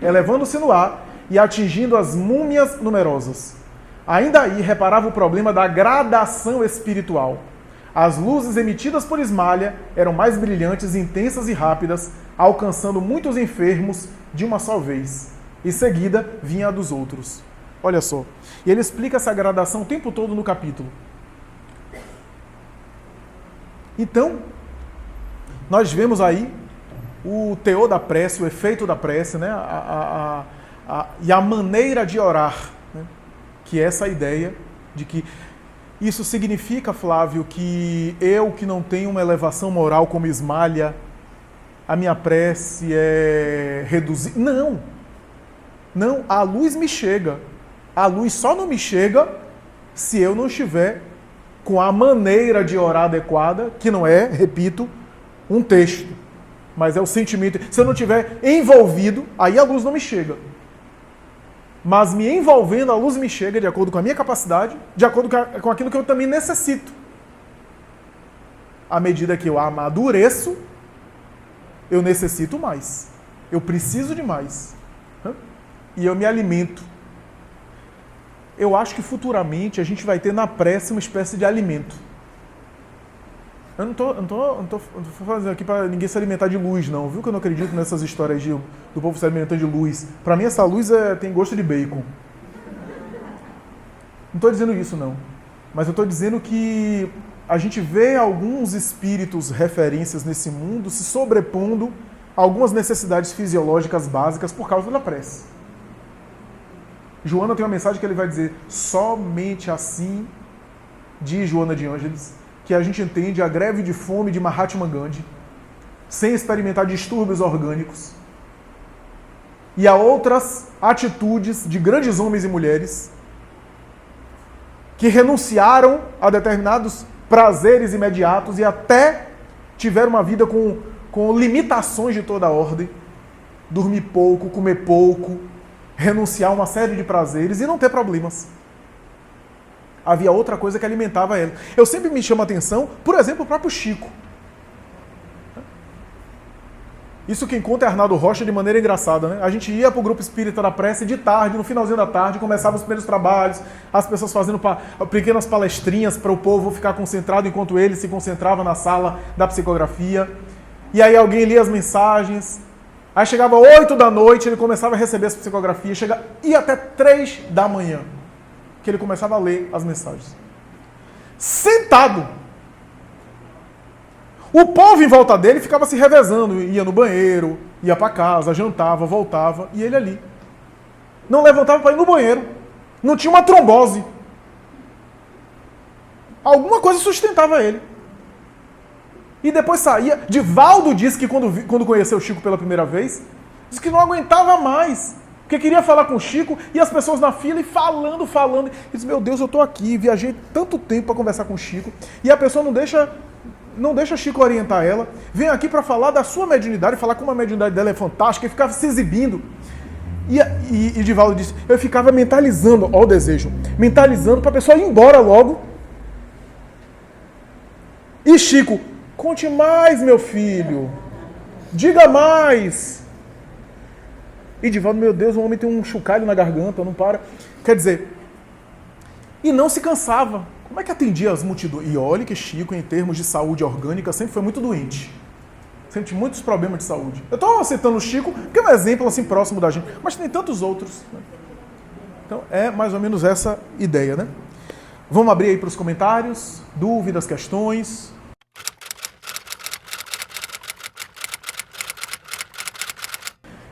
elevando-se no ar e atingindo as múmias numerosas. Ainda aí reparava o problema da gradação espiritual. As luzes emitidas por Ismália eram mais brilhantes, intensas e rápidas, alcançando muitos enfermos de uma só vez. Em seguida, vinha a dos outros. Olha só. E ele explica essa gradação o tempo todo no capítulo. Então, nós vemos aí o teor da prece, o efeito da prece, né? E a maneira de orar. Né? que é essa ideia de que isso significa, Flávio, que eu que não tenho uma elevação moral como Ismalha, a minha prece é reduzir. Não, a luz me chega. A luz só não me chega se eu não estiver com a maneira de orar adequada, que não é, repito, um texto, mas é o sentimento. Se eu não estiver envolvido, aí a luz não me chega. Mas me envolvendo, a luz me chega de acordo com a minha capacidade, de acordo com aquilo que eu também necessito. À medida que eu amadureço, eu necessito mais. Eu preciso de mais. E eu me alimento. Eu acho que futuramente a gente vai ter na prece uma espécie de alimento. Eu não tô fazendo aqui para ninguém se alimentar de luz, não. Viu que eu não acredito nessas histórias do povo se alimentando de luz. Para mim, essa luz tem gosto de bacon. Não estou dizendo isso, não. Mas eu estou dizendo que a gente vê alguns espíritos referências nesse mundo se sobrepondo a algumas necessidades fisiológicas básicas por causa da prece. Joana tem uma mensagem que ele vai dizer: somente assim, diz Joana de Ângeles, que a gente entende a greve de fome de Mahatma Gandhi, sem experimentar distúrbios orgânicos, e a outras atitudes de grandes homens e mulheres que renunciaram a determinados prazeres imediatos e até tiveram uma vida com limitações de toda a ordem, dormir pouco, comer pouco, renunciar a uma série de prazeres e não ter problemas. Havia outra coisa que alimentava ela. Eu sempre me chamo a atenção, por exemplo, o próprio Chico. Isso quem conta é Arnaldo Rocha de maneira engraçada, né? A gente ia para o grupo espírita da prece de tarde, no finalzinho da tarde, começavam os primeiros trabalhos, as pessoas fazendo pequenas palestrinhas para o povo ficar concentrado enquanto ele se concentrava na sala da psicografia. E aí alguém lia as mensagens. Aí chegava 8 da noite, ele começava a receber as psicografias, ia até 3 da manhã, que ele começava a ler as mensagens. Sentado. O povo em volta dele ficava se revezando, ia no banheiro, ia para casa, jantava, voltava, e ele ali. Não levantava para ir no banheiro. Não tinha uma trombose. Alguma coisa sustentava ele. E depois saía. Divaldo disse que quando conheceu o Chico pela primeira vez, disse que não aguentava mais. Porque queria falar com o Chico e as pessoas na fila e falando. Ele disse: meu Deus, eu estou aqui, viajei tanto tempo para conversar com o Chico. E a pessoa não deixa o Chico orientar ela. Vem aqui para falar da sua mediunidade, falar como a mediunidade dela é fantástica, e ficava se exibindo. E Divaldo disse: eu ficava mentalizando, ó o desejo, mentalizando para a pessoa ir embora logo. E Chico: conte mais, meu filho. Diga mais. E Divaldo: meu Deus, o homem tem um chocalho na garganta, não para. Quer dizer, e não se cansava. Como é que atendia as multidões? E olha que Chico, em termos de saúde orgânica, sempre foi muito doente. Sempre tinha muitos problemas de saúde. Eu estou citando o Chico porque é um exemplo assim próximo da gente, mas tem tantos outros. Então é mais ou menos essa ideia, né? Vamos abrir aí para os comentários, dúvidas, questões.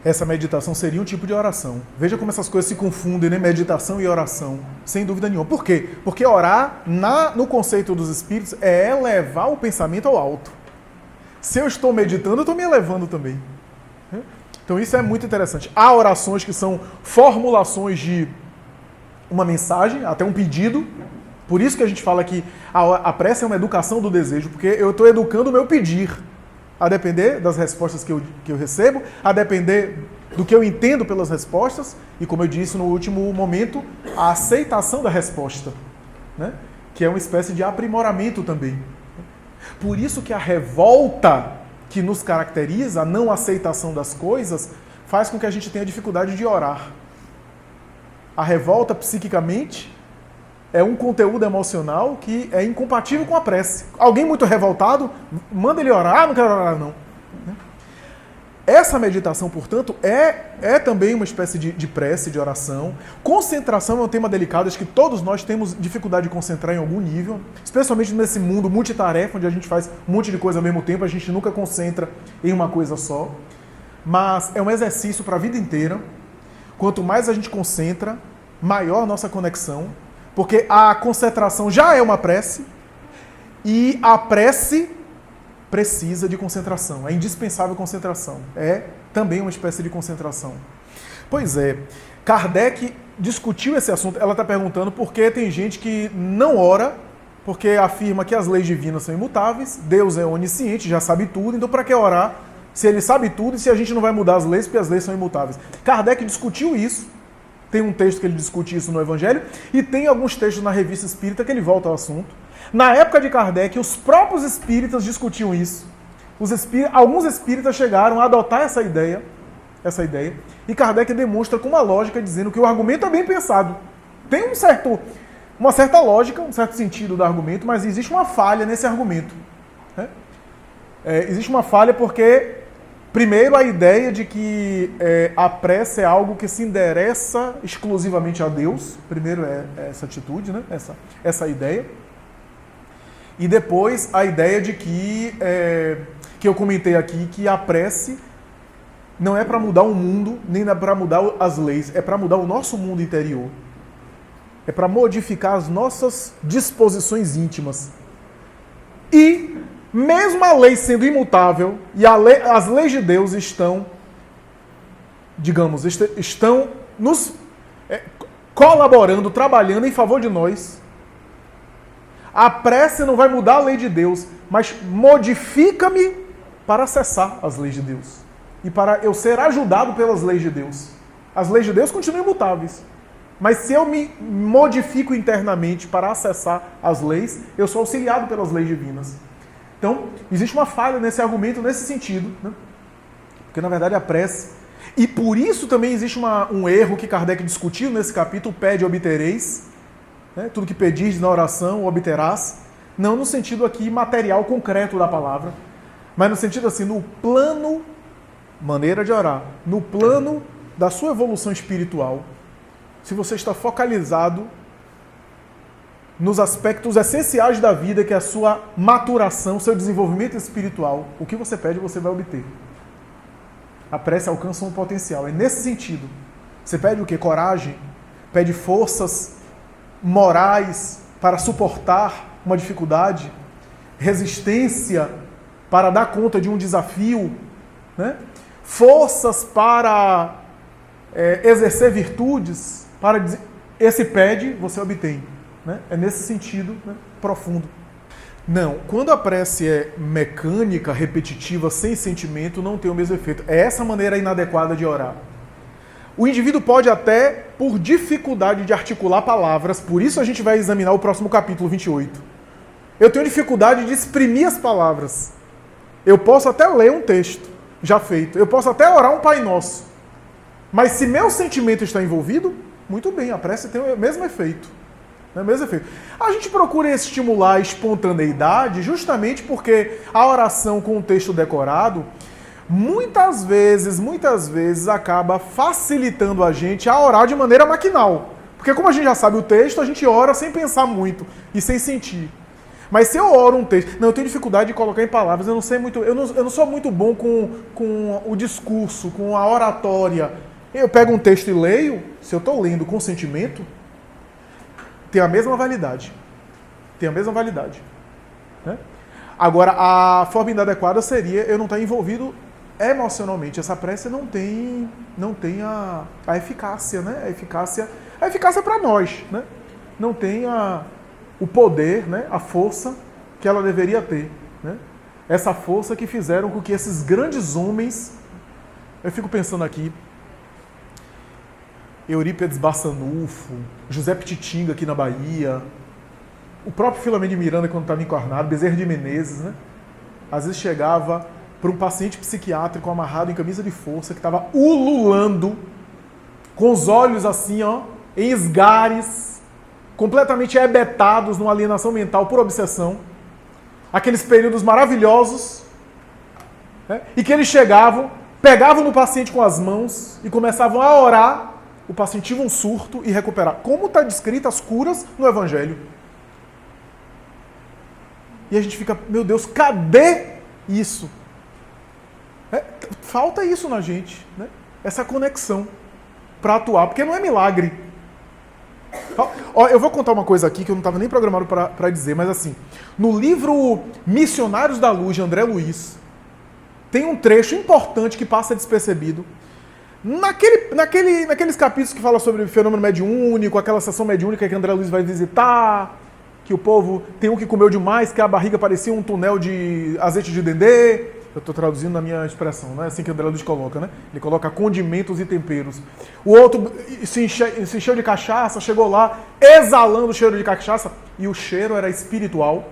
Essa meditação seria um tipo de oração. Veja como essas coisas se confundem, né? Meditação e oração. Sem dúvida nenhuma. Por quê? Porque orar, no conceito dos espíritos, é elevar o pensamento ao alto. Se eu estou meditando, eu estou me elevando também. Então isso é muito interessante. Há orações que são formulações de uma mensagem, até um pedido. Por isso que a gente fala que a prece é uma educação do desejo, porque eu estou educando o meu pedir. A depender das respostas que eu recebo, a depender do que eu entendo pelas respostas, e como eu disse no último momento, a aceitação da resposta, né? Que é uma espécie de aprimoramento também. Por isso que a revolta que nos caracteriza, a não aceitação das coisas, faz com que a gente tenha dificuldade de orar. A revolta psiquicamente é um conteúdo emocional que é incompatível com a prece. Alguém muito revoltado, manda ele orar. Ah, não quero orar, não. Essa meditação, portanto, é também uma espécie de prece, de oração. Concentração é um tema delicado, acho que todos nós temos dificuldade de concentrar em algum nível, especialmente nesse mundo multitarefa, onde a gente faz um monte de coisa ao mesmo tempo, a gente nunca concentra em uma coisa só. Mas é um exercício para a vida inteira. Quanto mais a gente concentra, maior a nossa conexão, porque a concentração já é uma prece, e a prece precisa de concentração, é indispensável concentração, é também uma espécie de concentração. Pois é, Kardec discutiu esse assunto, ela está perguntando por que tem gente que não ora, porque afirma que as leis divinas são imutáveis, Deus é onisciente, já sabe tudo, então para que orar se ele sabe tudo e se a gente não vai mudar as leis porque as leis são imutáveis? Kardec discutiu isso, tem um texto que ele discute isso no Evangelho, e tem alguns textos na Revista Espírita que ele volta ao assunto. Na época de Kardec, os próprios espíritas discutiam isso. Alguns espíritas chegaram a adotar essa ideia, e Kardec demonstra com uma lógica dizendo que o argumento é bem pensado. Tem uma certa lógica, um certo sentido do argumento, mas existe uma falha nesse argumento. Né? Existe uma falha porque, primeiro, a ideia de que a prece é algo que se endereça exclusivamente a Deus. Primeiro é essa atitude, né? essa ideia. E depois a ideia de que eu comentei aqui, que a prece não é para mudar o mundo, nem para mudar as leis, é para mudar o nosso mundo interior. É para modificar as nossas disposições íntimas. E, mesmo a lei sendo imutável, e as leis de Deus estão nos colaborando, trabalhando em favor de nós, a prece não vai mudar a lei de Deus, mas modifica-me para acessar as leis de Deus. E para eu ser ajudado pelas leis de Deus. As leis de Deus continuam imutáveis. Mas se eu me modifico internamente para acessar as leis, eu sou auxiliado pelas leis divinas. Então, existe uma falha nesse argumento, nesse sentido. Né? Porque, na verdade, a prece... E por isso também existe um erro que Kardec discutiu nesse capítulo, pede e obtereis. Né? Tudo que pedis na oração, obterás. Não no sentido aqui material, concreto da palavra, mas no sentido assim, no plano, maneira de orar, no plano da sua evolução espiritual. Se você está focalizado nos aspectos essenciais da vida, que é a sua maturação, seu desenvolvimento espiritual, o que você pede, você vai obter. A prece alcança um potencial. É nesse sentido. Você pede o quê? Coragem? Pede forças morais para suportar uma dificuldade? Resistência para dar conta de um desafio? Né? Forças para exercer virtudes? Esse pede, você obtém. Né? É nesse sentido, né, profundo. Não, quando a prece é mecânica, repetitiva, sem sentimento, não tem o mesmo efeito. É essa maneira inadequada de orar. O indivíduo pode até, por dificuldade de articular palavras, por isso a gente vai examinar o próximo capítulo 28. Eu tenho dificuldade de exprimir as palavras. Eu posso até ler um texto já feito. Eu posso até orar um Pai Nosso. Mas se meu sentimento está envolvido, muito bem, a prece tem o mesmo efeito. É o mesmo efeito. A gente procura estimular a espontaneidade justamente porque a oração com o texto decorado muitas vezes acaba facilitando a gente a orar de maneira maquinal. Porque como a gente já sabe o texto, a gente ora sem pensar muito e sem sentir. Mas se eu oro um texto... Não, eu tenho dificuldade de colocar em palavras, eu não sou muito bom com o discurso, com a oratória. Eu pego um texto e leio, se eu estou lendo com sentimento, tem a mesma validade. Né? Agora, a forma inadequada seria eu não estar envolvido emocionalmente. Essa prece não tem a eficácia, né? A eficácia para nós, né? Não tem o poder, né? A força que ela deveria ter. Né? Essa força que fizeram com que esses grandes homens... Eu fico pensando aqui, Eurípides Barçanufo, José Pititinga aqui na Bahia, o próprio Filomeno de Miranda quando estava encarnado, Bezerra de Menezes, né? Às vezes chegava para um paciente psiquiátrico amarrado em camisa de força que estava ululando, com os olhos assim, ó, em esgares, completamente hebetados numa alienação mental por obsessão, aqueles períodos maravilhosos, né? E que eles chegavam, pegavam no paciente com as mãos e começavam a orar. O paciente tinha um surto e recuperar. Como está descrito as curas no Evangelho. E a gente fica, meu Deus, cadê isso? Falta isso na gente, né? Essa conexão para atuar, porque não é milagre. Ó, eu vou contar uma coisa aqui que eu não estava nem programado para dizer, mas assim, no livro Missionários da Luz, de André Luiz, tem um trecho importante que passa despercebido. Naqueles capítulos que fala sobre o fenômeno mediúnico, aquela sessão mediúnica que André Luiz vai visitar, que o povo tem um que comeu demais, que a barriga parecia um túnel de azeite de dendê. Eu estou traduzindo na minha expressão, não é assim que André Luiz coloca, né? Ele coloca condimentos e temperos. O outro se encheu de cachaça, chegou lá exalando o cheiro de cachaça, e o cheiro era espiritual.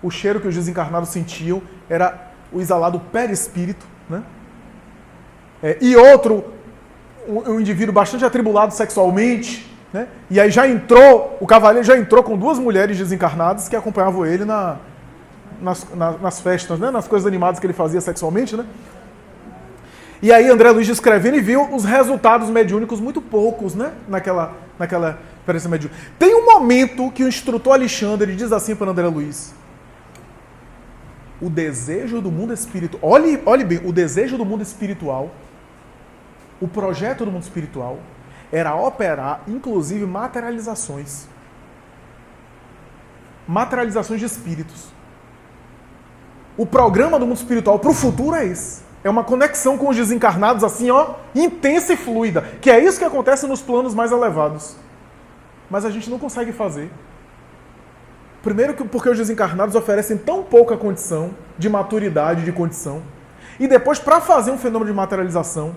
O cheiro que os desencarnados sentiam era o exalado perispírito, né? E outro, um indivíduo bastante atribulado sexualmente, né? E aí o cavaleiro já entrou com 2 mulheres desencarnadas que acompanhavam ele nas festas, né? Nas coisas animadas que ele fazia sexualmente, né? E aí André Luiz escrevendo e viu os resultados mediúnicos muito poucos, né? Naquela experiência mediúnica. Tem um momento que o instrutor Alexandre diz assim para André Luiz: o desejo do mundo espiritual, olhe bem, o desejo do mundo espiritual, o projeto do mundo espiritual era operar, inclusive, materializações de espíritos. O programa do mundo espiritual para o futuro é esse. É uma conexão com os desencarnados assim, ó, intensa e fluida. Que é isso que acontece nos planos mais elevados. Mas a gente não consegue fazer. Primeiro porque os desencarnados oferecem tão pouca condição de maturidade, de condição. E depois, para fazer um fenômeno de materialização,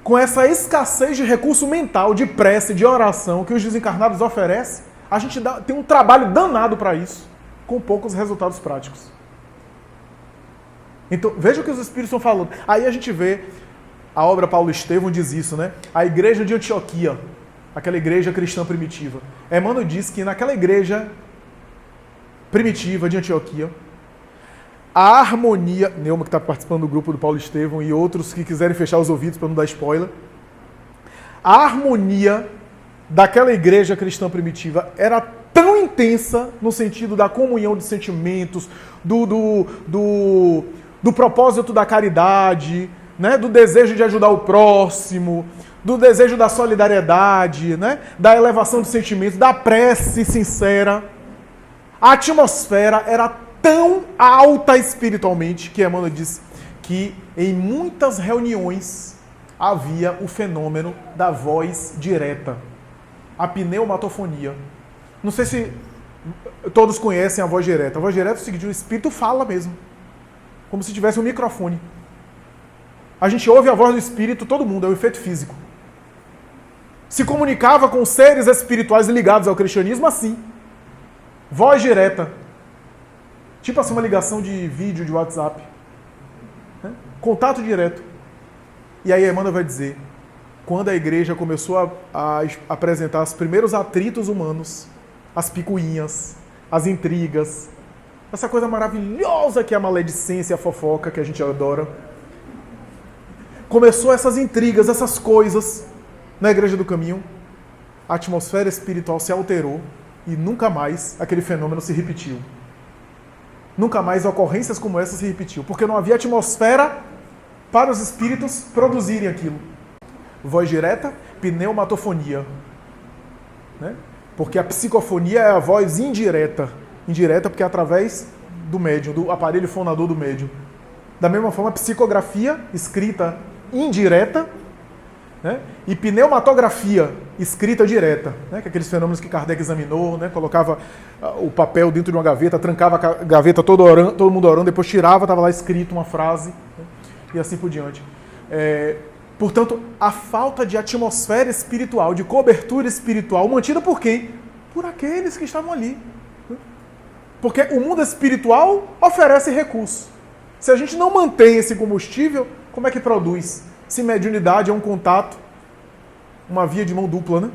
com essa escassez de recurso mental, de prece, de oração que os desencarnados oferecem, a gente tem um trabalho danado para isso, com poucos resultados práticos. Então, veja o que os espíritos estão falando. Aí a gente vê, a obra Paulo Estevão diz isso, né? A igreja de Antioquia, aquela igreja cristã primitiva. Emmanuel diz que naquela igreja primitiva de Antioquia, a harmonia, Neuma que está participando do grupo do Paulo Estevão e outros que quiserem fechar os ouvidos para não dar spoiler, a harmonia daquela igreja cristã primitiva era tão intensa no sentido da comunhão de sentimentos, do propósito da caridade, né, do desejo de ajudar o próximo, do desejo da solidariedade, né, da elevação de sentimentos, da prece sincera. A atmosfera era tão alta espiritualmente que Emmanuel diz que em muitas reuniões havia o fenômeno da voz direta, a pneumatofonia. Não sei se todos conhecem a voz direta. A voz direta é o seguinte: o espírito fala mesmo, como se tivesse um microfone. A gente ouve a voz do espírito, todo mundo, é o efeito físico. Se comunicava com seres espirituais ligados ao cristianismo assim. Voz direta. Tipo assim, uma ligação de vídeo, de WhatsApp. Né? Contato direto. E aí Emmanuel vai dizer, quando a igreja começou a apresentar os primeiros atritos humanos, as picuinhas, as intrigas, essa coisa maravilhosa que é a maledicência, a fofoca, que a gente adora. Começou essas intrigas, essas coisas na Igreja do Caminho, a atmosfera espiritual se alterou e nunca mais aquele fenômeno se repetiu. Nunca mais ocorrências como essa se repetiu, porque não havia atmosfera para os espíritos produzirem aquilo. Voz direta, pneumatofonia. Né? Porque a psicofonia é a voz indireta. Indireta porque é através do médium, do aparelho fonador do médium. Da mesma forma, a psicografia, escrita indireta, né? E pneumatografia, escrita direta, né? Que é aqueles fenômenos que Kardec examinou, né? Colocava o papel dentro de uma gaveta, trancava a gaveta todo mundo orando, depois tirava, estava lá escrito uma frase, né? E assim por diante. Portanto, a falta de atmosfera espiritual, de cobertura espiritual, mantida por quem? Por aqueles que estavam ali. Porque o mundo espiritual oferece recursos. Se a gente não mantém esse combustível, como é que produz? Se mediunidade é um contato, uma via de mão dupla, né?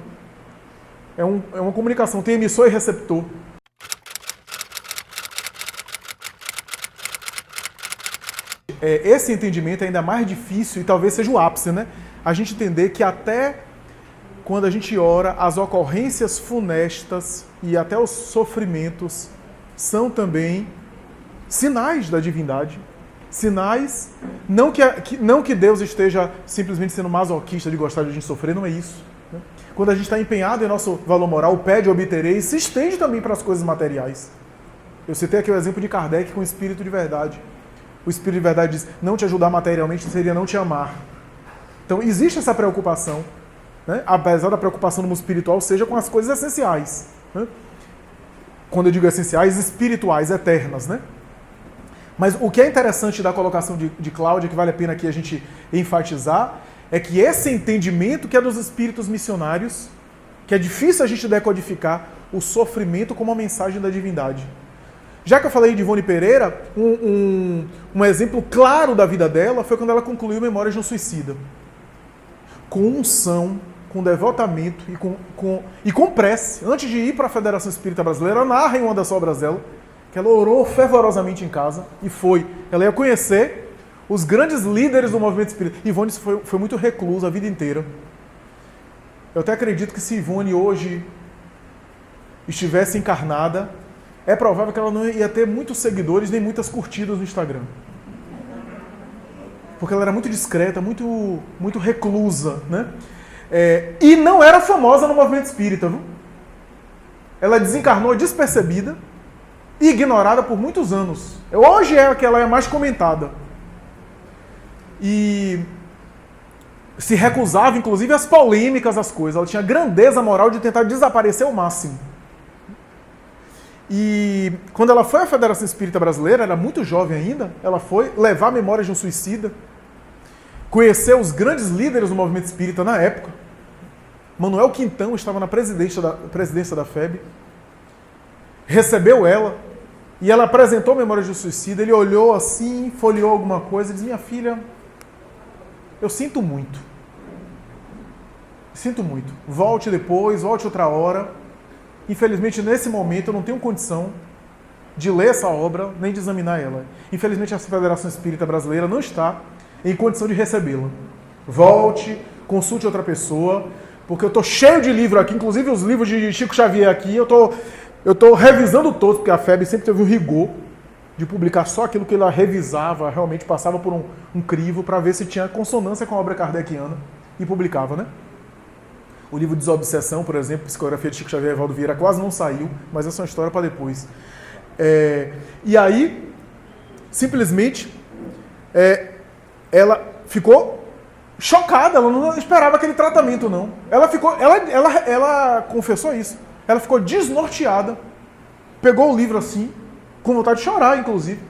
É uma comunicação, tem emissor e receptor. Esse entendimento é ainda mais difícil e talvez seja o ápice, né? A gente entender que até quando a gente ora, as ocorrências funestas e até os sofrimentos são também sinais da divindade. Sinais, não que Deus esteja simplesmente sendo masoquista de gostar de a gente sofrer, não é isso. Quando a gente está empenhado em nosso valor moral, o pede, obtereis, se estende também para as coisas materiais. Eu citei aqui o exemplo de Kardec com o espírito de verdade. O espírito de verdade diz, não te ajudar materialmente seria não te amar. Então existe essa preocupação, né? Apesar da preocupação no mundo espiritual, seja com as coisas essenciais. Né? Quando eu digo essenciais, espirituais, eternas. Né? Mas o que é interessante da colocação de Cláudia, que vale a pena aqui a gente enfatizar, é que esse entendimento que é dos espíritos missionários, que é difícil a gente decodificar o sofrimento como uma mensagem da divindade. Já que eu falei de Ivone Pereira, um exemplo claro da vida dela foi quando ela concluiu Memórias de um Suicida. Com unção, com devotamento e com prece. Antes de ir para a Federação Espírita Brasileira, ela narra em uma das obras dela que ela orou fervorosamente em casa e foi. Ela ia conhecer os grandes líderes do movimento espírita. Ivone foi muito reclusa a vida inteira. Eu até acredito que se Ivone hoje estivesse encarnada, é provável que ela não ia ter muitos seguidores nem muitas curtidas no Instagram. Porque ela era muito discreta, muito reclusa, né? E não era famosa no movimento espírita, viu? Ela desencarnou despercebida e ignorada por muitos anos. Hoje é a que ela é mais comentada. E se recusava, inclusive, às polêmicas, às coisas. Ela tinha grandeza moral de tentar desaparecer ao máximo. E quando ela foi à Federação Espírita Brasileira, era muito jovem ainda, ela foi levar Memórias de um Suicida, conhecer os grandes líderes do movimento espírita na época. Manuel Quintão estava na presidência da FEB, recebeu ela, e ela apresentou Memórias de um Suicida, ele olhou assim, folheou alguma coisa e disse, minha filha, eu sinto muito. Volte depois, volte outra hora. Infelizmente, nesse momento, eu não tenho condição de ler essa obra, nem de examinar ela. Infelizmente, a Federação Espírita Brasileira não está em condição de recebê-la. Volte, consulte outra pessoa, porque eu estou cheio de livros aqui, inclusive os livros de Chico Xavier aqui, eu estou revisando todos, porque a FEB sempre teve um rigor de publicar só aquilo que ela revisava, realmente passava por um crivo para ver se tinha consonância com a obra kardeciana e publicava, né? O livro Desobsessão, por exemplo, Psicografia de Chico Xavier e Evaldo Vieira, quase não saiu, mas essa é uma história para depois. E aí, simplesmente, ela ficou chocada, ela não esperava aquele tratamento, não. Ela confessou isso. Ela ficou desnorteada, pegou o livro assim, com vontade de chorar, inclusive.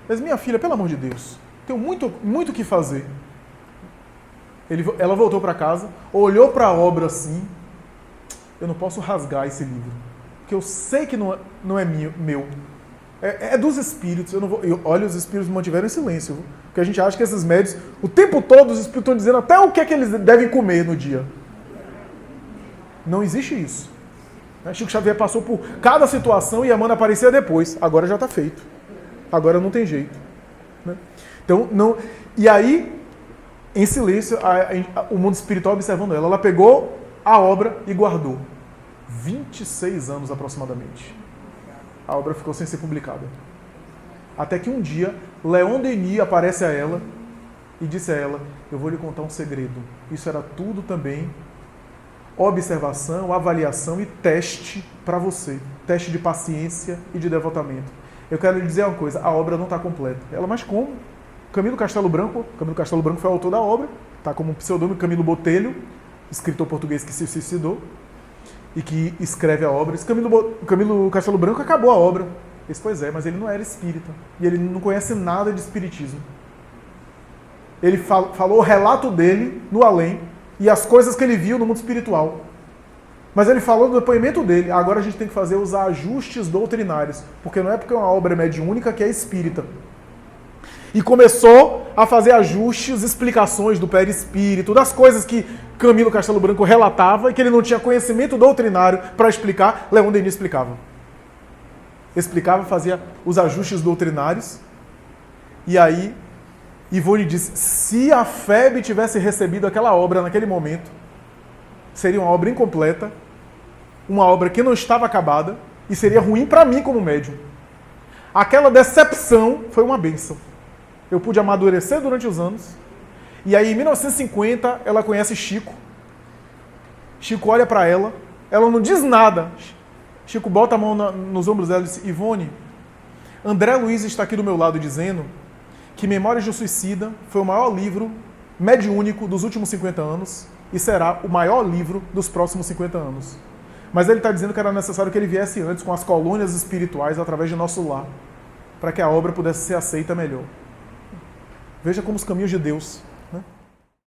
Mas, minha filha, pelo amor de Deus, tenho muito o que fazer. Ela voltou para casa, olhou para a obra assim, eu não posso rasgar esse livro, porque eu sei que não é meu. É dos espíritos, eu não vou. Olha, os espíritos me mantiveram em silêncio, viu? Porque a gente acha que esses médios, o tempo todo os espíritos estão dizendo até o que é que eles devem comer no dia. Não existe isso. Chico Xavier passou por cada situação e a mana aparecia depois. Agora já está feito. Agora não tem jeito. Né? Então, não. E aí, em silêncio, o mundo espiritual observando ela. Ela pegou a obra e guardou. 26 anos aproximadamente. A obra ficou sem ser publicada. Até que um dia, Leon Denis aparece a ela e disse a ela, eu vou lhe contar um segredo. Isso era tudo também observação, avaliação e teste para você. Teste de paciência e de devotamento. Eu quero lhe dizer uma coisa, a obra não está completa. Ela, mas como? Camilo Castelo Branco foi o autor da obra, está como um pseudônimo, Camilo Botelho, escritor português que se suicidou e que escreve a obra. Esse Camilo Castelo Branco acabou a obra. Pois é, mas ele não era espírita. E ele não conhece nada de espiritismo. Ele falou o relato dele no além e as coisas que ele viu no mundo espiritual. Mas ele falou do depoimento dele. Agora a gente tem que fazer os ajustes doutrinários. Porque não é porque uma obra é mediúnica que é espírita. E começou a fazer ajustes, explicações do perispírito, das coisas que Camilo Castelo Branco relatava e que ele não tinha conhecimento doutrinário para explicar, Leon Denis explicava. Explicava, fazia os ajustes doutrinários. E aí, Ivone disse, se a FEB tivesse recebido aquela obra naquele momento, seria uma obra incompleta, uma obra que não estava acabada e seria ruim para mim como médium. Aquela decepção foi uma bênção. Eu pude amadurecer durante os anos. E aí, em 1950, ela conhece Chico. Chico olha para ela, ela não diz nada. Chico bota a mão nos ombros dela e diz: Ivone, André Luiz está aqui do meu lado dizendo que Memórias de um Suicida foi o maior livro mediúnico dos últimos 50 anos e será o maior livro dos próximos 50 anos. Mas ele está dizendo que era necessário que ele viesse antes com as colônias espirituais através de nosso lar, para que a obra pudesse ser aceita melhor. Veja como os caminhos de Deus